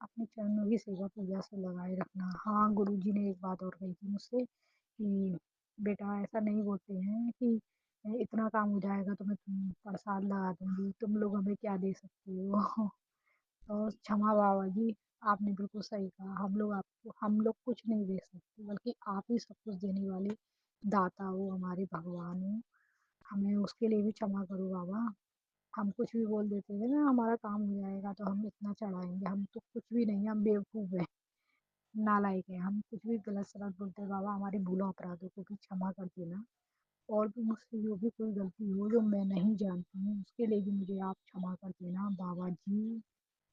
अपने चरणों की सेवा पूजा से लगाए रखना। हाँ, गुरुजी ने एक बात और कही थी मुझसे कि बेटा ऐसा नहीं बोलते हैं कि इतना काम हो जाएगा तो मैं प्रसाद लगा दूँगी, तुम लोग हमें क्या दे सकती हो? तो क्षमा बाबा जी, आपने बिल्कुल सही कहा, हम लोग कुछ नहीं दे सकते, बल्कि आप ही सब कुछ देने वाले दाता हो, हमारे भगवान हो। हमें उसके लिए भी क्षमा करो बाबा। हम कुछ भी बोल देते थे ना हमारा काम हो जाएगा तो हम इतना चढ़ाएँगे, हम तो कुछ भी नहीं है, हम बेवकूफ़ हैं, नालायक हैं, हम कुछ भी गलत-सलत बोलते हैं बाबा, हमारे भूलों अपराधों को भी क्षमा कर देना। और भी मुझसे जो भी कोई गलती हो जो मैं नहीं जानती हूँ, उसके लिए भी मुझे आप क्षमा कर देना बाबा जी।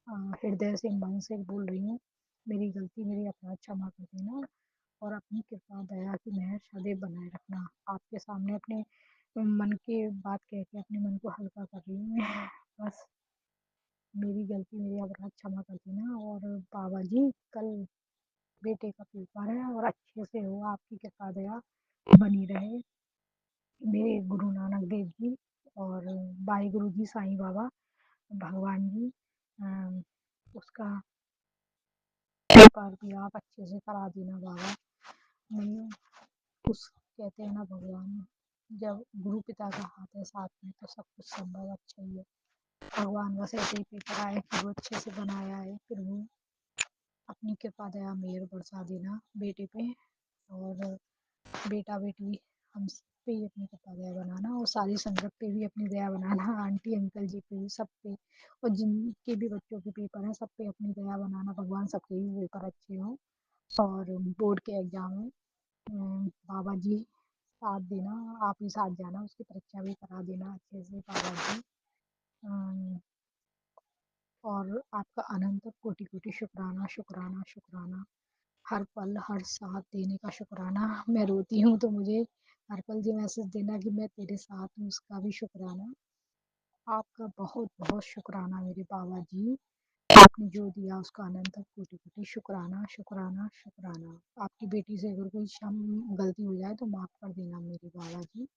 हृदय से मन से बोल रही हूँ, मेरी गलती, मेरी अपराध क्षमा कर देना, और अपनी कृपा दया की मेहर सदैव बनाए रखना। आपके सामने अपने मन की बात कह के अपने मन को हल्का कर रही हूँ मैं। बस मेरी गलती, मेरी अपराध क्षमा कर देना, और बाबा जी कल बेटे का पेपर है और अच्छे से हो, आपकी कृपा दया बनी रहे। मेरे गुरु नानक देव जी और वाहिगुरु जी, साईं बाबा, भगवान जी, उसका व्यापार भी आप अच्छे से करा देना बाबा। नहीं, उस कहते हैं ना भगवान, जब गुरु पिता का हाथ है साथ में तो सब कुछ संभव अच्छा ही है। भगवान बस ऐसे ही पेपर आए कि वो अच्छे से बनाया है, फिर वो अपनी कृपा दया मेहर बरसा देना बेटे पे, और बेटा बेटी हम सब पे ही अपनी कृपा दया बनाना, और सारी संगत पे भी अपनी दया बनाना, आंटी अंकल जी पे भी, सब पे, और जिनके भी बच्चों के पेपर हैं सब पे अपनी दया बनाना भगवान, सबके ही पेपर अच्छे हों। और बोर्ड के एग्जाम में बाबा जी साथ देना, आप ही साथ जाना, उसकी परीक्षा भी करा देना अच्छे से बाबा जी। अम, और आपका अनंत कोटि कोटि शुक्राना शुक्राना शुक्राना, हर पल हर साथ देने का शुक्राना। मैं रोती हूँ तो मुझे हर पल ये मैसेज देना कि मैं तेरे साथ हूँ, उसका भी शुक्राना। आपका बहुत बहुत शुक्राना मेरे बाबा जी, आपने जो दिया उसका अनंत कोटि कोटि शुक्राना शुक्राना शुक्राना। आपकी बेटी से अगर कोई गलती हो जाए तो माफ़ कर देना मेरे बाबा जी,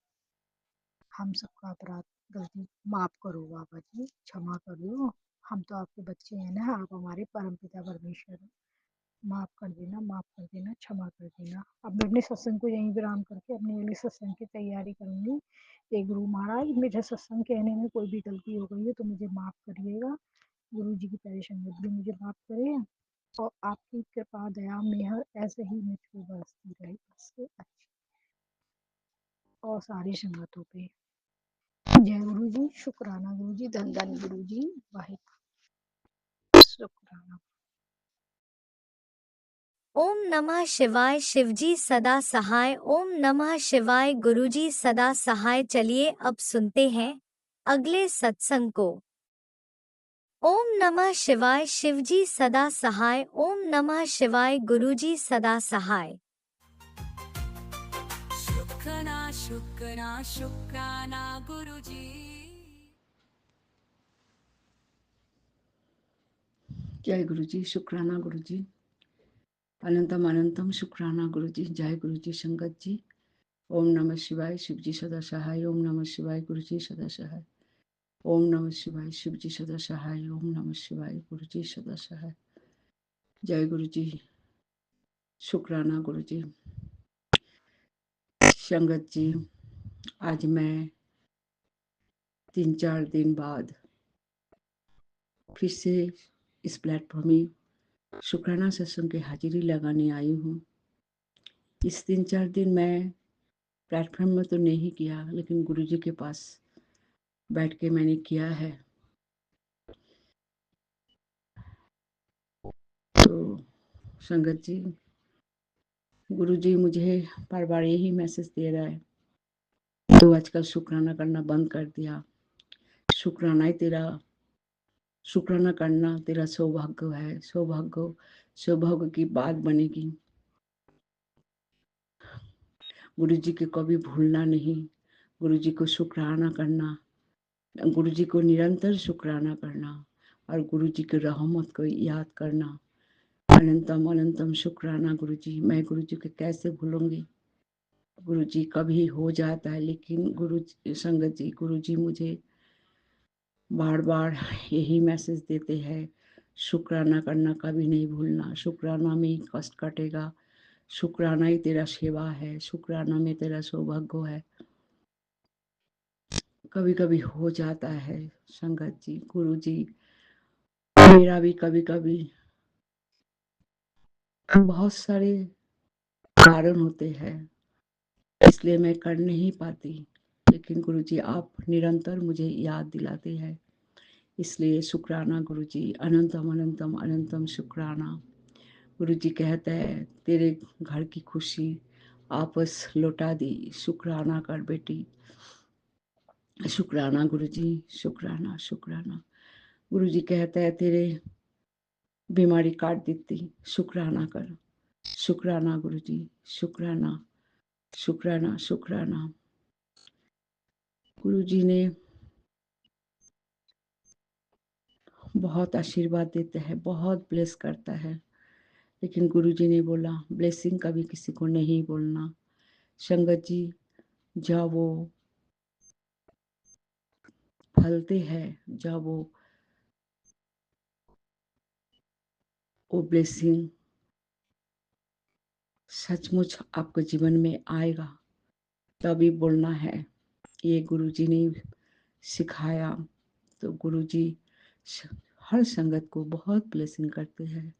हम सबका अपराध गलती माफ़ करो बाबा जी, क्षमा करो। हम तो आपके बच्चे हैं ना, आप हमारे परमपिता परमेश्वर हैं। माफ़ कर देना, माफ़ कर देना, क्षमा कर देना। अब मैं अपने सत्संग को यहीं विराम करके अपने अगले सत्संग की तैयारी करूँगी। हे गुरु महाराज, मेरे सत्संग कहने में कोई भी गलती हो गई है तो मुझे माफ़ करिएगा। गुरु जी की परेशानी भी मुझे माफ़ करें, और आपकी कृपा दया मेहर ऐसे ही मुझ पे बरसती रहे, बस अच्छी, और सारी संगतों पे। जय गुरु जी, शुक्राना गुरु जी, धन धन गुरु जी, वाहिगुरु शुक्राना। ओम नमः शिवाय। शिवजी सदा सहाय। ओम नमः शिवाय। गुरुजी सदा सहाय। चलिए अब सुनते हैं अगले सत्संग को। ओम नमः शिवाय। शिवजी सदा सहाय। ओम नमः शिवाय। गुरुजी सदा सहाय। शुक्राना शुक्राना शुक्राना गुरुजी। जय गुरु जी, शुक्राना गुरु जी, अनंतम अनंतम शुक्राना गुरु जी। जय गुरु जी, संगत जी। ओम नमः शिवाय। शिव जी सदा सहाय। ओम नमः शिवाय। गुरु जी सदा सहाय। ओम नमः शिवाय। शिव जी सदा सहाय। ओम नमः शिवाय। गुरु जी सदा सहाय। जय गुरु जी, शुक्राना गुरु जी। संगत जी, आज मैं 3-4 दिन बाद फिर से इस प्लेटफॉर्म में शुक्राना सत्संग की हाजिरी लगाने आई हूँ। इस 3-4 दिन मैं प्लेटफॉर्म में तो नहीं किया, लेकिन गुरु जी के पास बैठ के मैंने किया है। तो संगत जी, गुरु जी मुझे बार बार यही मैसेज दे रहा है, तो आजकल शुक्राना करना बंद कर दिया। शुक्राना ही तेरा, शुक्राना करना तेरा सौभाग्य है। सौभाग्य सौभाग्य की बात बनेगी। गुरु जी को कभी भूलना नहीं, गुरु जी को शुक्राना करना, गुरु जी को निरंतर शुक्राना करना, और गुरु जी की रहमत को याद करना। अनंतम अनंतम शुक्राना गुरु जी। मैं गुरु जी को कैसे भूलूंगी। गुरु जी कभी हो जाता है, लेकिन गुरु संगत जी, गुरु जी मुझे बार बार यही मैसेज देते हैं, शुक्राना करना कभी नहीं भूलना। शुक्राना में ही कष्ट कटेगा। शुक्राना ही तेरा सेवा है। शुक्राना में तेरा सौभाग्य है। कभी कभी हो जाता है संगत जी, गुरु जी, मेरा भी कभी कभी बहुत सारे कारण होते हैं, इसलिए मैं कर नहीं पाती, लेकिन गुरु जी आप निरंतर मुझे याद दिलाते हैं, इसलिए शुक्राना गुरु जी। अनंतम अनंतम अनंतम शुक्राना। गुरु जी कहते हैं तेरे घर की खुशी आपस लौटा दी। शुक्राना कर बेटी, शुक्राना गुरु जी, शुक्राना शुक्राना। गुरु जी कहते हैं तेरे बीमारी काट देती। शुक्राना कर। शुक्राना गुरु जी, शुक्राना शुक्राना शुक्राना। गुरु जी ने बहुत आशीर्वाद देते हैं, बहुत ब्लेस करता है, लेकिन गुरु जी ने बोला ब्लेसिंग कभी किसी को नहीं बोलना। संगत जी, जब वो फलते हैं, जब वो ब्लेसिंग सचमुच आपके जीवन में आएगा, तभी बोलना है। ये गुरुजी ने सिखाया। तो गुरुजी हर संगत को बहुत ब्लेसिंग करते हैं।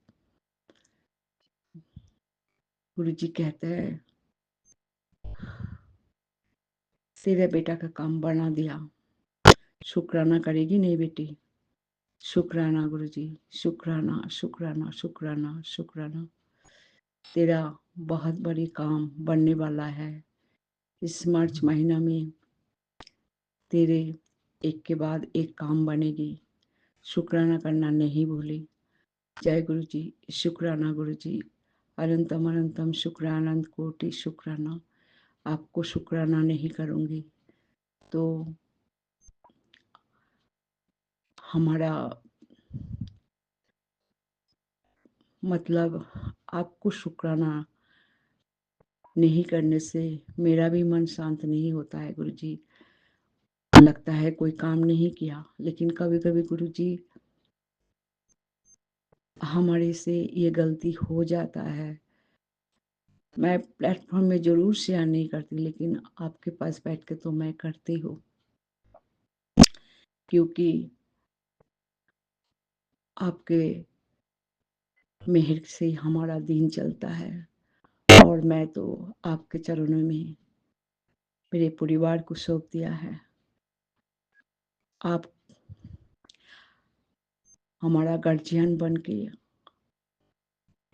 गुरुजी कहते हैं, तेरे बेटा का काम बढ़ा दिया, शुक्राना करेगी नहीं बेटी? शुक्राना गुरुजी, शुक्राना शुक्राना शुक्राना शुक्राना। तेरा बहुत बड़ी काम बनने वाला है। इस मार्च महीना में तेरे एक के बाद एक काम बनेगी। शुक्राना करना नहीं भूली। जय गुरु जी, शुक्राना गुरु जी, अनंतम अनंतम शुक्रानंद कोटि शुक्राना। आपको शुक्राना नहीं करूँगी तो हमारा मतलब आपको शुक्राना नहीं करने से मेरा भी मन शांत नहीं होता है गुरु जी। लगता है कोई काम नहीं किया, लेकिन कभी कभी गुरु जी हमारे से ये गलती हो जाता है। मैं प्लेटफॉर्म में जरूर शेयर नहीं करती, लेकिन आपके पास बैठ के तो मैं करती हूँ, क्योंकि आपके मेहर से हमारा दिन चलता है। और मैं तो आपके चरणों में मेरे परिवार को सौंप दिया है। आप हमारा गार्जियन बन के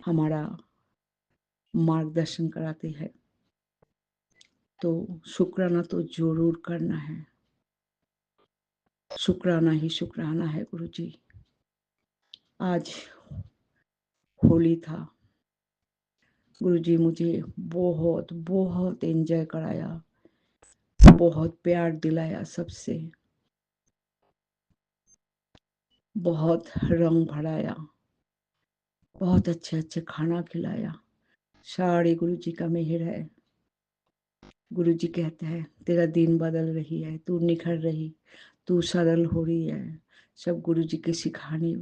हमारा मार्गदर्शन कराते हैं, तो शुक्राना तो जरूर करना है। शुक्राना ही शुक्राना है गुरु जी। आज होली था, गुरुजी मुझे बहुत बहुत एंजॉय कराया, बहुत प्यार दिलाया, सबसे बहुत रंग भराया, बहुत अच्छे अच्छे खाना खिलाया। सारे गुरुजी का मेहर है। गुरुजी कहते हैं, तेरा दिन बदल रही है, तू निखर रही, तू सरल हो रही है। सब गुरुजी के सिखाने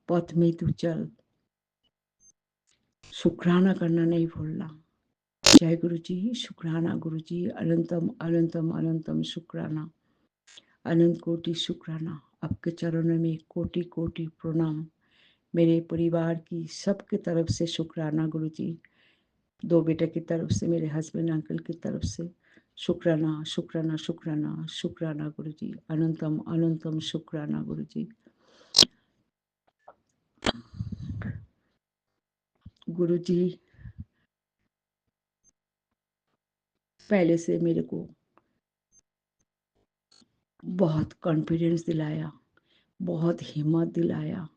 पथ में तू चल। शुक्राना करना नहीं भूलना। जय गुरु जी, शुक्राना गुरु जी, अनंतम अनंतम अनंतम शुक्राना, अनंत कोटि शुक्राना। आपके चरणों में कोटि कोटि प्रणाम। मेरे परिवार की सबके तरफ से शुक्राना गुरु जी। दो बेटे की तरफ से, मेरे हस्बैंड अंकल की तरफ से शुक्राना शुक्राना शुक्राना शुक्राना गुरु जी, अनंतम अनंतम शुक्राना गुरु जी। गुरु जी पहले से मेरे को बहुत कॉन्फिडेंस दिलाया, बहुत हिम्मत दिलाया।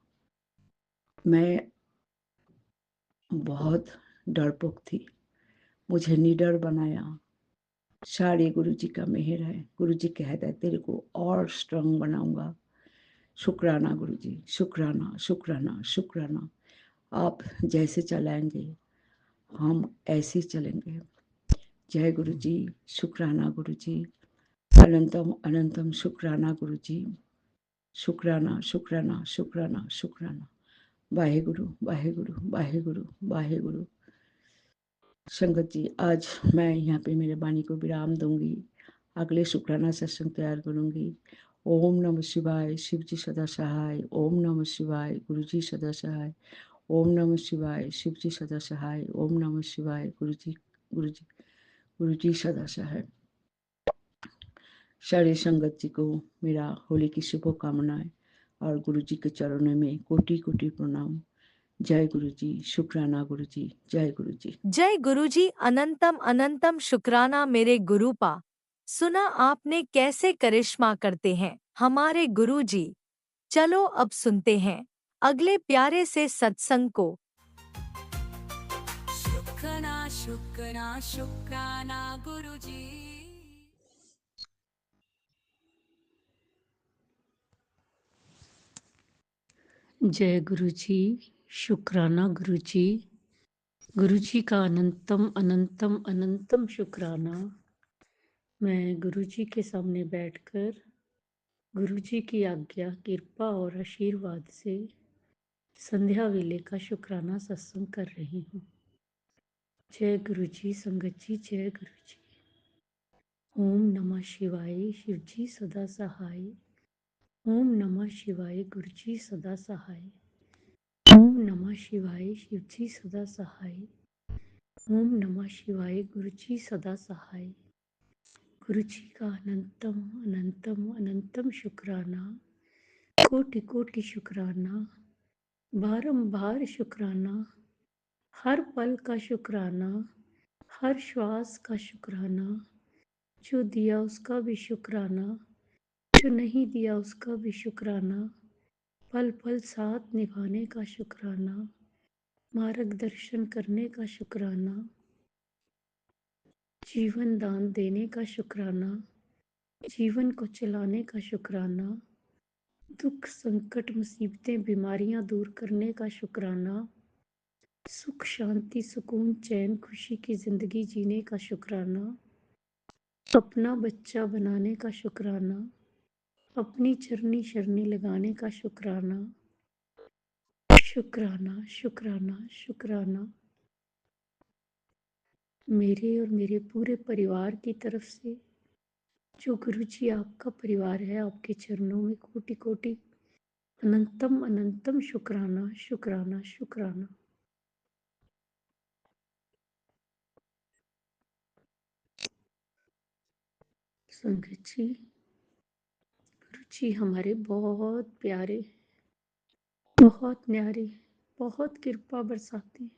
मैं बहुत डरपोक थी, मुझे निडर बनाया। सारे गुरु जी का मेहर है। गुरु जी कहता है, तेरे को और स्ट्रांग बनाऊंगा। शुक्राना गुरु जी, शुक्राना शुक्राना शुक्राना। आप जैसे चलाएंगे हम ऐसे चलेंगे। जय गुरु जी, शुक्राना गुरु जी, अनंतम अनंतम शुक्राना गुरु जी। शुक्राना शुक्राना शुक्राना शुक्राना। वाहे गुरु वाहे गुरु वाहे गुरु वाहे गुरु। संगत जी, आज मैं यहाँ पे मेरे वाणी को विराम दूंगी। अगले शुक्राना सत्संग तैयार करूंगी। ओम नमः शिवाय, शिव जी सदा सहाय। ओम नमः शिवाय, गुरु जी सदा सहाय। ओम नमः शिवाय, शिव जी सदा सहाय। ओम नमः शिवाय, गुरु जी सदा सहाय। सारे संगत जी को मेरा होली की शुभकामनाएं और गुरु जी के चरणों में कोटि कोटि प्रणाम। जय गुरु जी, शुक्राना गुरु जी, जय गुरु जी। जय गुरुजी, अनंतम अनंतम शुक्राना मेरे गुरुपा। सुना आपने कैसे करिश्मा करते हैं हमारे गुरुजी। चलो अब सुनते हैं अगले प्यारे से सत्संग को। शुक्राना शुक्राना शुक्राना गुरुजी। जय गुरु जी, शुक्राना गुरु जी, गुरु जी का अनंतम अनंतम अनंतम शुक्राना। मैं गुरु जी के सामने बैठकर गुरु जी की आज्ञा, कृपा और आशीर्वाद से संध्या वेले का शुक्राना सत्संग कर रही हूँ। जय गुरु जी, संगत जी, जय गुरु जी। ओम नमः शिवाय, शिव जी सदा सहाय। ओम नमः शिवाय, गुरु जी सदा सहाय। ओम नमः शिवाय, शिव जी सदा सहाय। ओम नमः शिवाय, गुरु जी सदा सहाय। गुरु जी का अनंतम अनंतम अनंतम शुक्राना, कोटि कोटि शुक्राना, बारंबार शुक्राना, हर पल का शुक्राना, हर श्वास का शुक्राना, जो दिया उसका भी शुक्राना, जो नहीं दिया उसका भी शुक्राना, पल पल साथ निभाने का शुक्राना, मार्गदर्शन करने का शुक्राना, जीवन दान देने का शुक्राना, जीवन को चलाने का शुक्राना, दुख संकट मुसीबतें बीमारियां दूर करने का शुक्राना, सुख शांति सुकून चैन खुशी की जिंदगी जीने का शुक्राना, अपना बच्चा बनाने का शुक्राना, अपनी चरनी शरनी लगाने का शुक्राना, शुक्राना शुक्राना शुक्राना। मेरे और मेरे पूरे परिवार की तरफ से, जो गुरु जी आपका परिवार है, आपके चरणों में कोटि कोटि अनंतम अनंतम शुक्राना शुक्राना शुक्राना। संगत जी, गुरु जी हमारे बहुत प्यारे, बहुत न्यारे, बहुत कृपा बरसाते हैं।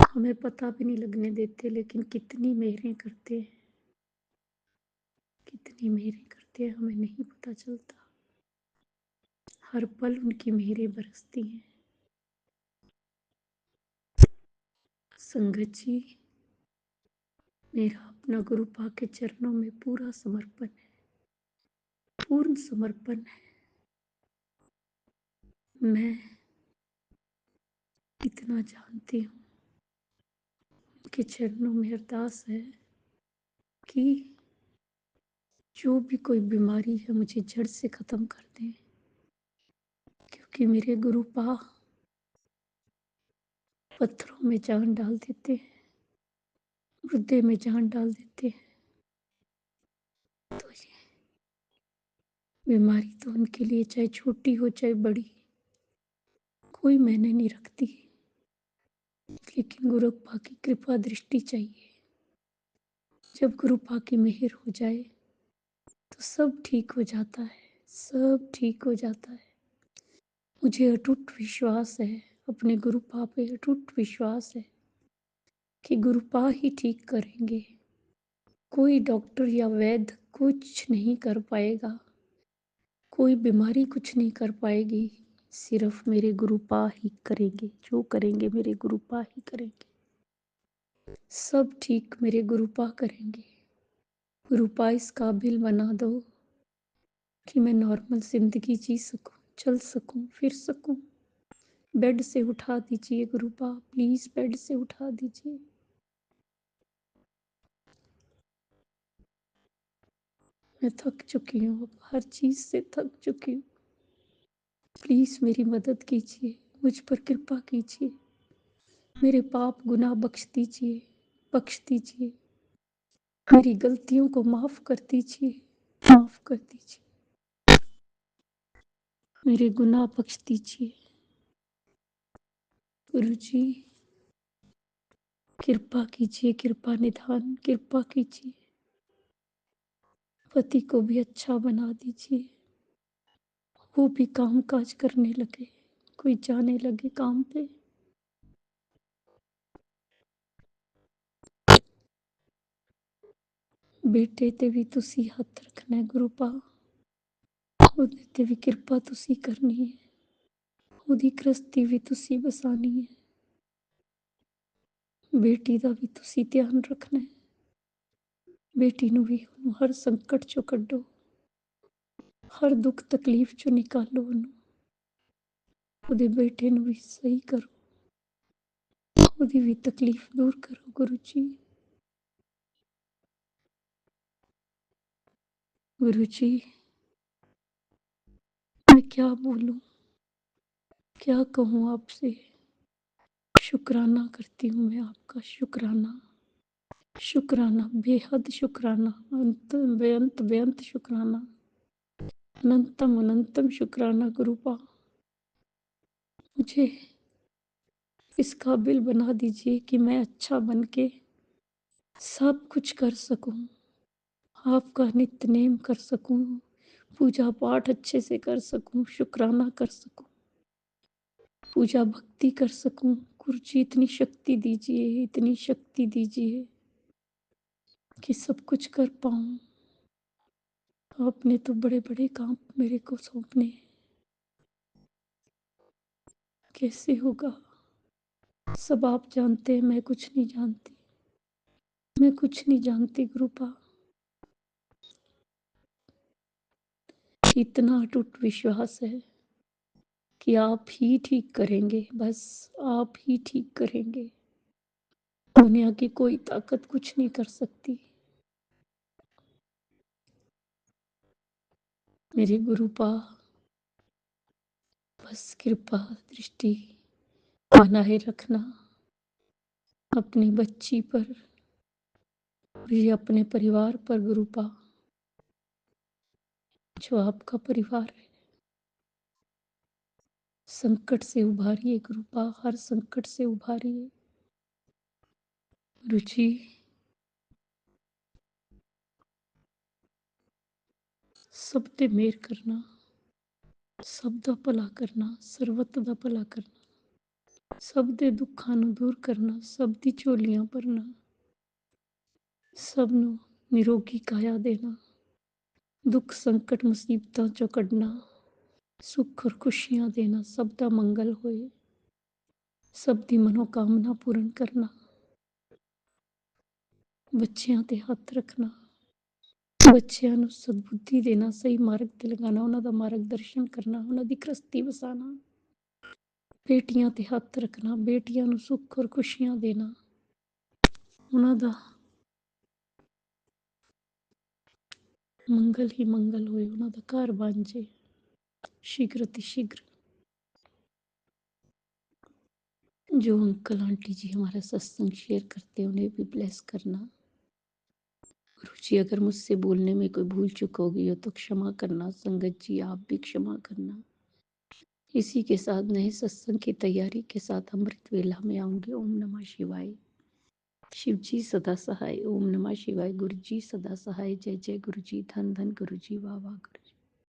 हमें पता भी नहीं लगने देते, लेकिन कितनी मेहरें करते हैं, कितनी मेहरें करते हैं हमें नहीं पता चलता। हर पल उनकी मेहरें बरसती हैं। संगत जी, मेरा अपना गुरु पा के चरणों में पूरा समर्पण है, पूर्ण समर्पण है। मैं इतना जानती हूँ, उनके चरणों में अरदास है कि जो भी कोई बीमारी है मुझे जड़ से खत्म कर दें, क्योंकि मेरे गुरु पा पत्थरों में जान डाल देते हैं, मुर्दे में जान डाल देते हैं। तो ये बीमारी तो उनके लिए चाहे छोटी हो चाहे बड़ी, कोई मैंने नहीं रखती, लेकिन गुरु पा की कृपा दृष्टि चाहिए। जब गुरु पा की मेहर हो जाए तो सब ठीक हो जाता है, सब ठीक हो जाता है। मुझे अटूट विश्वास है, अपने गुरु पा पे अटूट विश्वास है कि गुरु पा ही ठीक करेंगे। कोई डॉक्टर या वैद्य कुछ नहीं कर पाएगा, कोई बीमारी कुछ नहीं कर पाएगी, सिर्फ मेरे गुरु पा ही करेंगे। जो करेंगे मेरे गुरु पा ही करेंगे, सब ठीक मेरे गुरु पा करेंगे। गुरु पा इस काबिल बना दो कि मैं नॉर्मल जिंदगी जी सकूं, चल सकूं, फिर सकूं। बेड से उठा दीजिए गुरु पा, प्लीज बेड से उठा दीजिए। मैं थक चुकी हूँ, अब हर चीज से थक चुकी हूँ। प्लीज मेरी मदद कीजिए, मुझ पर कृपा कीजिए, मेरे पाप गुनाह बख्श दीजिए, बख्श दीजिए। मेरी गलतियों को माफ कर दीजिए, माफ कर दीजिए। मेरे गुनाह बख्श दीजिए। गुरु जी कृपा कीजिए, कृपा निधान कृपा कीजिए। पति को भी अच्छा बना दीजिए, वो भी काम काज करने लगे, कोई जाने लगे काम पे। बेटे ते भी तुसी हथ रखना है गुरु पा, ਉਹਦੇ ਤੇ ਵੀ ਕਿਰਪਾ ਤੁਸੀਂ ਕਰਨੀ ਹੈ, ਉਹਦੀ ਗ੍ਰਸਤੀ ਵੀ ਤੁਸੀਂ ਬਸਾਣੀ ਹੈ। ਬੇਟੀ ਦਾ ਵੀ ਤੁਸੀਂ ਧਿਆਨ ਰੱਖਣਾ ਹੈ, ਬੇਟੀ ਨੂੰ ਵੀ ਉਹਨੂੰ ਹਰ ਸੰਕਟ ਚੋਂ ਕੱਢੋ, ਹਰ ਦੁੱਖ ਤਕਲੀਫ ਚੋਂ ਨਿਕਾਲੋ ਉਹਨੂੰ। ਉਹਦੇ ਬੇਟੇ ਨੂੰ ਵੀ ਸਹੀ ਕਰੋ, खुद ही तकलीफ दूर करो गुरु जी। गुरु जी, मैं क्या बोलूं, क्या कहूँ आपसे। शुक्राना करती हूँ मैं आपका, शुक्राना, शुक्राना, बेहद शुक्राना, अंत बेअंत बेअंत शुक्राना, अनंतम अनंतम शुक्राना गुरुपा। मुझे इस काबिल बना दीजिए कि मैं अच्छा बन के सब कुछ कर सकूं, आपका नित्य-नेम कर सकूं, पूजा पाठ अच्छे से कर सकूं, शुक्राना कर सकूं, पूजा भक्ति कर सकूं। गुरु जी इतनी शक्ति दीजिए, इतनी शक्ति दीजिए कि सब कुछ कर पाऊं। आपने तो बड़े-बड़े काम मेरे को सौंपने, कैसे होगा? सब आप जानते हैं, मैं कुछ नहीं जानती, मैं कुछ नहीं जानती गुरुपा। इतना अटूट विश्वास है कि आप ही ठीक करेंगे, बस आप ही ठीक करेंगे। दुनिया की कोई ताकत कुछ नहीं कर सकती। मेरे गुरुपा, बस कृपा दृष्टि बनाए रखना अपनी बच्ची पर और ये अपने परिवार पर गुरुपा, जो आपका परिवार है। संकट से उभारिए गुरुपा, हर संकट से उभारिए। गुरु जी, सब ते मेहर करना, सब दा भला करना, ਸਰਬੱਤ ਦਾ ਭਲਾ ਕਰਨਾ, ਸਭ ਦੇ ਦੁੱਖਾਂ ਨੂੰ ਦੂਰ ਕਰਨਾ, ਸਭ ਦੀ ਝੋਲੀਆਂ ਭਰਨਾ, ਸਭ ਨੂੰ ਨਿਰੋਗੀ ਕਾਇਆ ਦੇਣਾ, ਦੁੱਖ ਸੰਕਟ ਮੁਸੀਬਤਾਂ ਚੋਂ ਕੱਢਣਾ, ਸੁੱਖ ਔਰ ਖੁਸ਼ੀਆਂ ਦੇਣਾ, ਸਭ ਦਾ ਮੰਗਲ ਹੋਏ, ਸਭ ਦੀ ਮਨੋਕਾਮਨਾ ਪੂਰਨ ਕਰਨਾ, ਬੱਚਿਆਂ ਤੇ ਹੱਥ ਰੱਖਣਾ, ਬੱਚਿਆਂ ਨੂੰ ਸਦਬੁੱਧੀ ਦੇਣਾ, ਸਹੀ ਮਾਰਗ ਤੇ ਲਗਾਣਾ, ਉਹਨਾਂ ਦਾ ਮਾਰਗਦਰਸ਼ਨ ਕਰਨਾ, ਉਹਨਾਂ ਦੀ ਗ੍ਰਸਤੀ ਵਸਾਣਾ, ਬੇਟੀਆਂ ਤੇ ਹੱਥ ਰੱਖਣਾ, ਬੇਟੀਆਂ ਨੂੰ ਸੁੱਖ ਔਰ ਖੁਸ਼ੀਆਂ ਦੇਣਾ, ਉਹਨਾਂ ਦਾ ਮੰਗਲ ਹੀ ਮੰਗਲ ਹੋਏ, ਉਹਨਾਂ ਦਾ ਘਰ ਬਣ ਜੇ शीघ्र अति शीघ्र। जो अंकल आंटी जी हमारा सत्संग शेयर करते हैं उन्हें भी ब्लेस करना। गुरु जी, अगर मुझसे बोलने में कोई भूल चूक होगी हो तो क्षमा करना। संगत जी, आप भी क्षमा करना। इसी के साथ नए सत्संग की तैयारी के साथ अमृत वेला में आऊंगी। ओम नमः शिवाय। शिव जी सदा सहाय। ओम नमः शिवाय। गुरु जी सदा सहाय। जय जय गुरु जी। धन धन गुरु जी। वाह वाह गुरु जी।